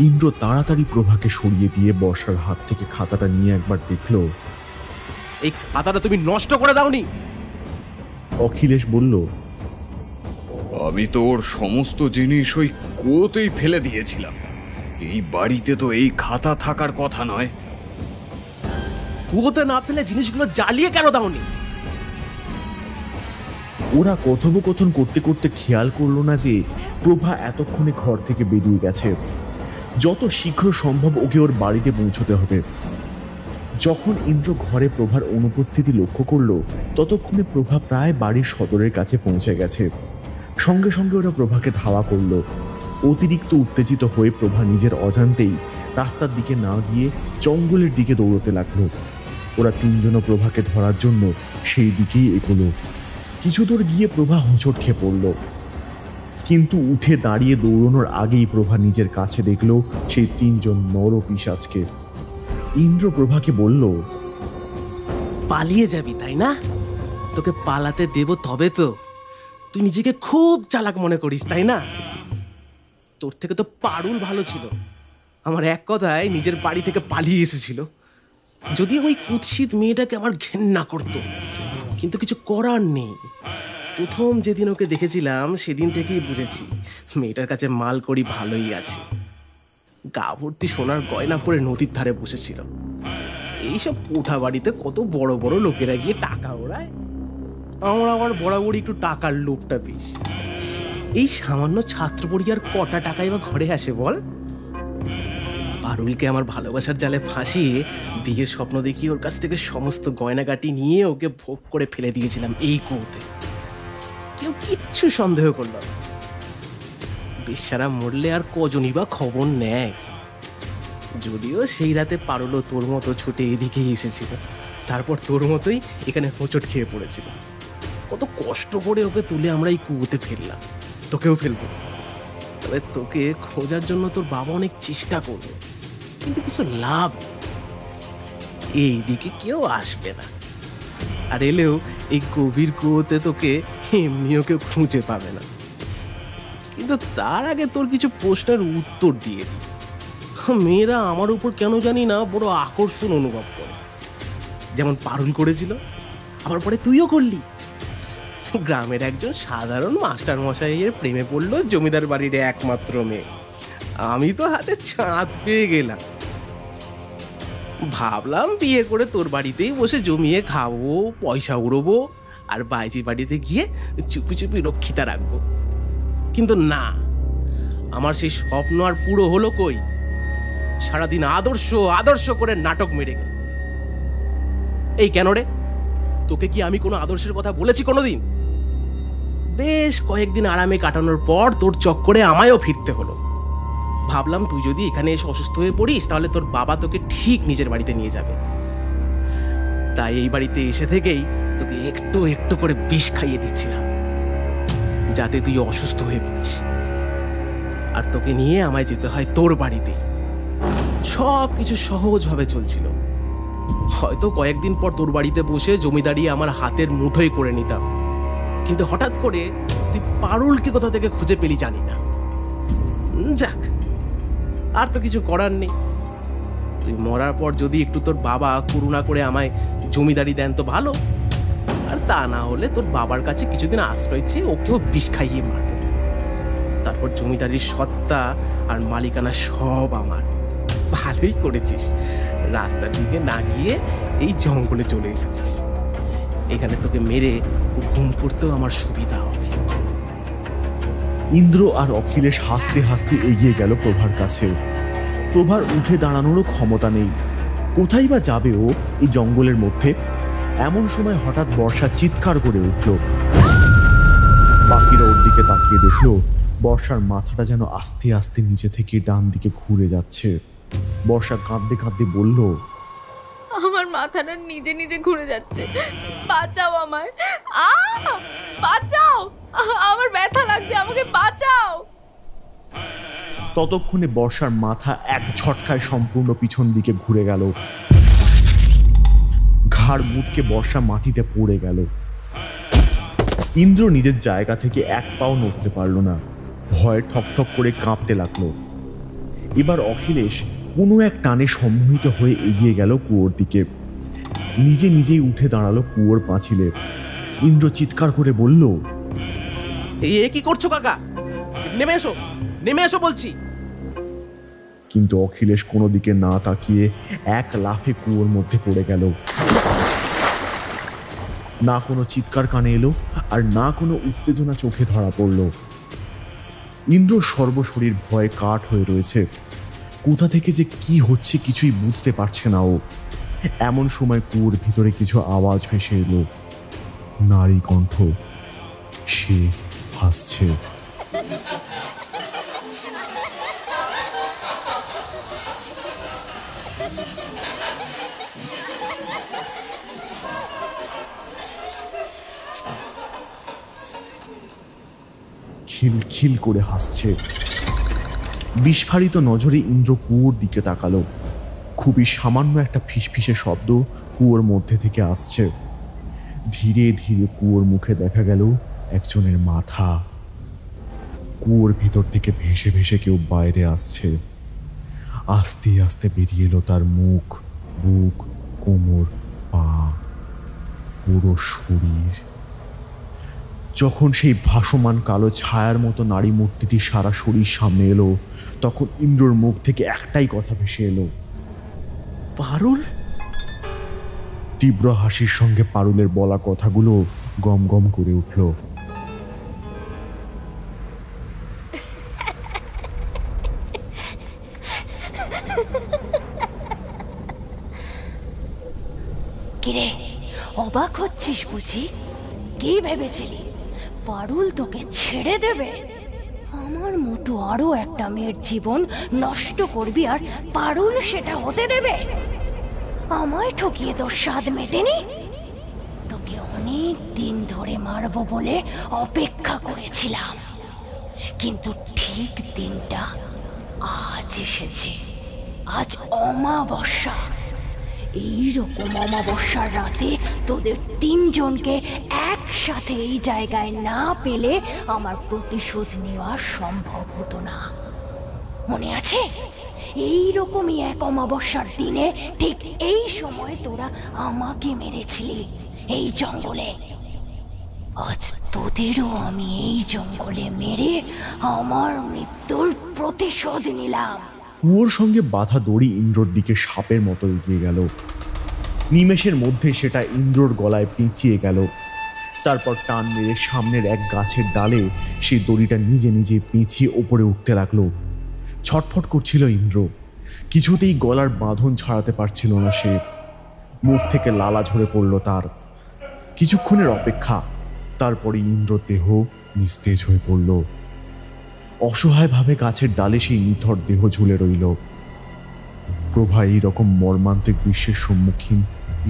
ইন্দ্র তাড়াতাড়ি প্রভাকে সরিয়ে দিয়ে বর্ষার হাত থেকে খাতাটা নিয়ে একবার দেখল। এই খাতাটা তুমি নষ্ট করে দাওনি? অখিলেশ বলল, আমি তো ওর সমস্ত জিনিস ওই কুয়োতেই ফেলে দিয়েছিলাম। এই বাড়িতে তো এই খাতা থাকার কথা নয়। কুয়োতে না ফেলে জিনিসগুলো জ্বালিয়ে কেন দাওনি? ওরা কথোপকথন করতে করতে খেয়াল করলো না যে প্রভা এতক্ষণে ঘর থেকে বেরিয়ে গেছে। যত শীঘ্র সম্ভব ওকে ওর বাড়িতে পৌঁছতে হবে। যখন ইন্দ্র ঘরে প্রভার অনুপস্থিতি লক্ষ্য করলো ততক্ষণে প্রভা প্রায় বাড়ির সদরের কাছে পৌঁছে গেছে। সঙ্গে সঙ্গে ওরা প্রভাকে ধাওয়া করলো। অতিরিক্ত উত্তেজিত হয়ে প্রভা নিজের অজান্তেই রাস্তার দিকে না গিয়ে জঙ্গলের দিকে দৌড়তে লাগলো। ওরা তিনজনও প্রভাকে ধরার জন্য সেই দিকেই এগোলো। কিছু দূর গিয়ে প্রভা হোঁচট খেয়ে পড়ল, কিন্তু উঠে দাঁড়িয়ে দৌড়ানোর আগেই প্রভা নিজের কাছে দেখল সেই তিনজন নর পিশাচকে। ইন্দ্র প্রভাকে বলল, পালিয়ে যাবি তাই না? তোকে পালাতে দেব তবে তো? তুই নিজেকে খুব চালাক মনে করিস তাই না? তোর থেকে তো পারুল ভালো ছিল। আমার এক কথায় নিজের বাড়ি থেকে পালিয়ে এসেছিল। যদিও ওই কুৎসিত মেয়েটাকে আমার ঘেন্না করত, কিন্তু কিছু করার নেই। প্রথম যেদিন ওকে দেখেছিলাম সেদিন থেকেই বুঝেছি মেয়েটার কাছে মাল করি ভালোই আছে। গা ভর্তি সোনার গয়না পরে নদীর ধারে বসেছিল। এইসব কোঠা বাড়িতে কত বড় বড় লোকেরা গিয়ে টাকা ওড়ায়, আমার আবার বরাবরই একটু টাকার লোভটা বেশি। এই সামান্য ছাত্র পড়িয়ার কটা টাকাই বা ঘরে আসে বল? পারুলকে আমার ভালোবাসার জালে ফাঁসিয়ে বিয়ের স্বপ্ন দেখিয়ে ওর কাছ থেকে সমস্ত গয়নাগাটি নিয়ে ওকে ভোগ করে ফেলে দিয়েছিলাম এই কুয়োতে। কেউ কিচ্ছু সন্দেহ করল না। বেশ্যারা মরলে আর কজনই বা খবর নেয়। যদিও সেই রাতে পারুলও তোর মতো ছুটে এদিকেই এসেছিল, তারপর তোর মতোই এখানে হোঁচট খেয়ে পড়েছিল। কত কষ্ট করে ওকে তুলে আমরা এই কুয়োতে ফেললাম, তোকেও ফেলবো। তবে তোকে খোঁজার জন্য তোর বাবা অনেক চেষ্টা করবে, কিন্তু কিছু লাভ। এইদিকে কেউ আসবে না, আর এলেও এই গভীর কুয়োতে তোকে এমনিও কেউ খুঁজে পাবে না। কিন্তু তার আগে তোর কিছু প্রশ্নের উত্তর দিয়ে দিই। মেয়েরা আমার উপর কেন জানি না বড় আকর্ষণ অনুভব করে, যেমন পারুল করেছিল, আবার পরে তুইও করলি। গ্রামের একজন সাধারণ মাস্টার মশাইয়ের প্রেমে পড়লো জমিদার বাড়ির একমাত্র মেয়ে। আমি তো হাতে চাঁদ পেয়ে গেলাম। ভাবলাম বিয়ে করে তোর বাড়িতেই বসে জমিয়ে খাবো, পয়সা উড়বো, আর বাইজি বাড়িতে গিয়ে চুপি চুপি রক্ষিতা রাখবো। কিন্তু না, আমার সেই স্বপ্ন আর পুরো হলো কই। সারাদিন আদর্শ আদর্শ করে নাটক মেরে গেল। এই কেন রে, তোকে কি আমি কোনো আদর্শের কথা বলেছি কোনোদিন? বেশ কয়েকদিন আরামে কাটানোর পর তোর চক্করে আমায়ও ফিরতে হলো। ভাবলাম তুই যদি এখানে এসে অসুস্থ হয়ে পড়িস তাহলে তোর বাবা তোকে ঠিক নিজের বাড়িতে নিয়ে যাবে। তাই এই বাড়িতে এসে থেকেই তোকে একটু একটু করে বিষ খাইয়ে দিচ্ছিলাম, যাতে তুই অসুস্থ হয়ে পড়িস আর তোকে নিয়ে আমায় যেতে হয় তোর বাড়িতে। সব কিছু সহজভাবে চলছিল। হয়তো কয়েকদিন পর তোর বাড়িতে বসে জমিদারি আমার হাতের মুঠোয় করে নিতাম, কিন্তু হঠাৎ করে তুই পারুলকে কোথা থেকে খুঁজে পেলি জানি না। যাক, আর তো কিছু করার নেই। তুই মরার পর যদি একটু তোর বাবা করুণা করে আমায় জমিদারি দেন তো ভালো, আর তা না হলে তোর বাবার কাছে কিছুদিন আশ্রয় চেয়ে ওকেও বিষ খাইয়ে মারব। তারপর জমিদারির সত্তা আর মালিকানা সব আমার। ভালোই করেছিস, রাস্তার দিকে না গিয়ে এই জঙ্গলে চলে এসেছিস। এখানে তোকে মেরে ঘুম করতেও আমার সুবিধা হবে। ইন্দ্র আর অখিলেশ হাসতে হাসতে এগিয়ে গেল প্রভার কাছে। প্রভার উঠে দাঁড়ানোরও ক্ষমতা নেই, কোথায় বা যাবে ও এই জঙ্গলের মধ্যে। এমন সময় হঠাৎ বর্ষা চিৎকার করে উঠল। বাকিরা ওর দিকে তাকিয়ে দেখল বর্ষার মাথাটা যেন আস্তে আস্তে নিচে থেকে ডান দিকে ঘুরে যাচ্ছে। বর্ষা কাঁদতে কাঁদতে বলল, আমার মাথাটা নিজে নিজে ঘুরে যাচ্ছে, বাঁচাও আমায়, বাঁচাও, আমার ব্যথা লাগছে, আমাকে বাঁচাও। ততক্ষণে বর্ষার মাথা এক ঝটকায় সম্পূর্ণ পিছন দিকে ঘুরে গেল। ঘাড় মুটকে বর্ষা মাটিতে পড়ে গেল। ইন্দ্র নিজের জায়গা থেকে এক পাও নড়তে পারল না, ভয়ে ঠকঠক করে কাঁপতে লাগলো। এবার অখিলেশ কোনো এক টানে সম্মোহিত হয়ে এগিয়ে গেল কুয়োর দিকে। নিজে নিজেই উঠে দাঁড়ালো কুয়োর পাঁচিলে। ইন্দ্র চিৎকার করে বলল, এ কি করছো কাকা? নেমে এসো, নেমে এসো বলছি। কিন্তু অখিলেশ কোনো দিকে না তাকিয়ে এক লাফে কুয়োর মধ্যে পড়ে গেল। না কোনো চিৎকার কানে এলো, আর না কোনো উত্তেজনা চোখে ধরা পড়ল। ইন্দ্র সর্বশরীর ভয়ে কাঠ হয়ে রয়েছে। কোথা থেকে যে কি হচ্ছে কিছুই বুঝতে পারছে না ও। এমন সময় কুয়োর ভিতরে কিছু আওয়াজ ভেসে এলো। নারী কণ্ঠ, সে হাসছে। খিলখিল করে হাসছে। বিস্ফারিত নজরে ইন্দ্র কুয়োর দিকে তাকালো। খুবই সামান্য একটা ফিসফিসে শব্দ কুয়োর মধ্যে থেকে আসছে। ধীরে ধীরে কুয়োর মুখে দেখা গেল একজনের মাথা। কুয়োর ভিতর থেকে ভেসে ভেসে কেউ বাইরে আসছে। আস্তে আস্তে বেরিয়ে এলো তার মুখ, বুক, কোমর, পা, পুরো শরীর। যখন সেই ভাসমান কালো ছায়ার মতো নারী মূর্তিটি সারা শরীর সামনে এলো, তখন ইন্দ্রর মুখ থেকে একটাই কথা ভেসে এলো, পারুল। তীব্র হাসির সঙ্গে পারুলের বলা কথাগুলো গম গম করে উঠল। কিরে, অবাক হচ্ছিস বুঝি? কি ভেবেছিলি পারুল তোকে ছেড়ে দেবে? আমার মতো আরো একটা মেয়ের জীবন নষ্ট করবি আর পারুল সেটা হতে দেবে? আমায় ঠকিয়ে তোর স্বাদ মেটেনি? তোকে অনেক দিন ধরে মারবো বলে অপেক্ষা করেছিলাম, কিন্তু ঠিক দিনটা আজ এসেছে। আজ অমাবস্যা। এইরকম অমাবস্যার রাতে তোদের তিনজনকে একসাথে এই জায়গায় না পেলে আমার প্রতিশোধ নেওয়া সম্ভব হতো না। মনে আছে? এইরকমই এক অমাবস্যার দিনে ঠিক এই সময় তোরা আমাকে মেরেছিলি এই জঙ্গলে। আজ তোদেরও আমি এই জঙ্গলে মেরে আমার মৃত্যুর প্রতিশোধ নিলাম। কুয়োর সঙ্গে বাঁধা দড়ি ইন্দ্রর দিকে সাপের মতো এগিয়ে গেল। নিমেষের মধ্যে সেটা ইন্দ্রর গলায় পেঁচিয়ে গেল। তারপর টান মেরে সামনের এক গাছের ডালে সেই দড়িটা নিজে নিজে পেঁচিয়ে ওপরে উঠতে লাগলো। ছটফট করছিল ইন্দ্র, কিছুতেই গলার বাঁধন ছাড়াতে পারছিল না সে। মুখ থেকে লালা ঝরে পড়ল তার। কিছুক্ষণের অপেক্ষা, তারপরে ইন্দ্রর দেহ নিস্তেজ হয়ে পড়ল। অসহায়ভাবে গাছের ডালে সেই নিথর দেহ ঝুলে রইল। প্রভা এইরকম মর্মান্তিক দৃশ্যের সম্মুখীন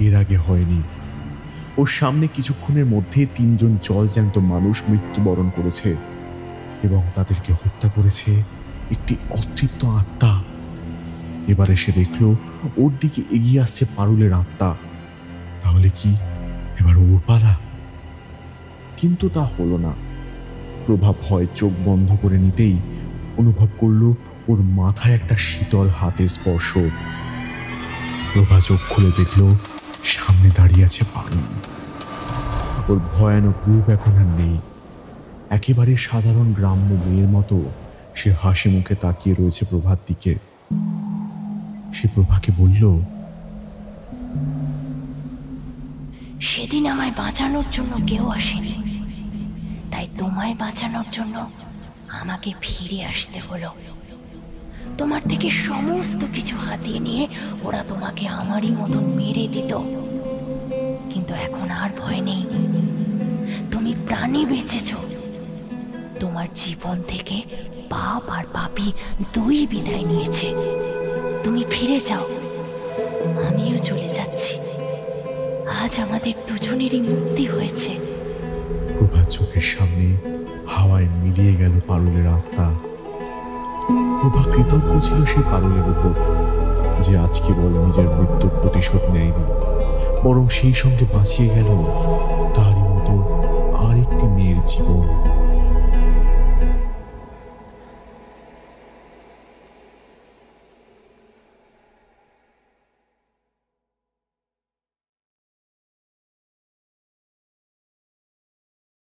এর আগে হয়নি। ওর সামনে কিছুক্ষণের মধ্যে 3 জন জলজ্যান্ত মানুষ মৃত্যুবরণ করেছে এবং তাদেরকে হত্যা করেছে একটি অতৃপ্ত আত্মা। এবারে সে দেখল ওর দিকে এগিয়ে আসছে পারুলের আত্মা। তাহলে কি এবার ওর পালা? কিন্তু তা হলো না। প্রভা ভয় চোখ বন্ধ করে নিতেই অনুভব করল ওর মাথায় একটা শীতল হাতের স্পর্শ। প্রভা চোখ খুলে দেখল সামনে দাঁড়িয়ে আছে পারুল। ওর ভয়ানক রূপ এখন আর নেই। একেবারে সাধারণ গ্রাম্য মেয়ের মতো সে হাসি মুখে তাকিয়ে রয়েছে প্রভার দিকে। সে প্রভাকে বলল, সেদিন আমায় বাঁচানোর জন্য কেউ আসেনি, তাই তোমায় বাঁচানোর জন্য আমাকে ফিরে আসতে হলো। তোমার থেকে সমস্ত কিছু হাতিয়ে নিয়ে ওরা তোমাকে আমারই মতন মেরে দিত, কিন্তু এখন আর ভয় নেই। তুমি প্রাণে বেঁচেছ। তোমার জীবন থেকে পাপ আর পাপী দুই বিদায় নিয়েছে। তুমি ফিরে যাও, আমিও চলে যাচ্ছি। আজ আমাদের দুজনেরই মুক্তি হয়েছে। প্রভার চোখের সামনে হাওয়ায় মিলিয়ে গেল পারুলের আত্মা। প্রভা কৃতজ্ঞ ছিল সেই পারুলের উপর, যে আজ কেবল নিজের মৃত্যুর প্রতিশোধ নেয়নি, বরং সেই সঙ্গে বাঁচিয়ে গেল তারই মতো আরেকটি মেয়ের জীবন।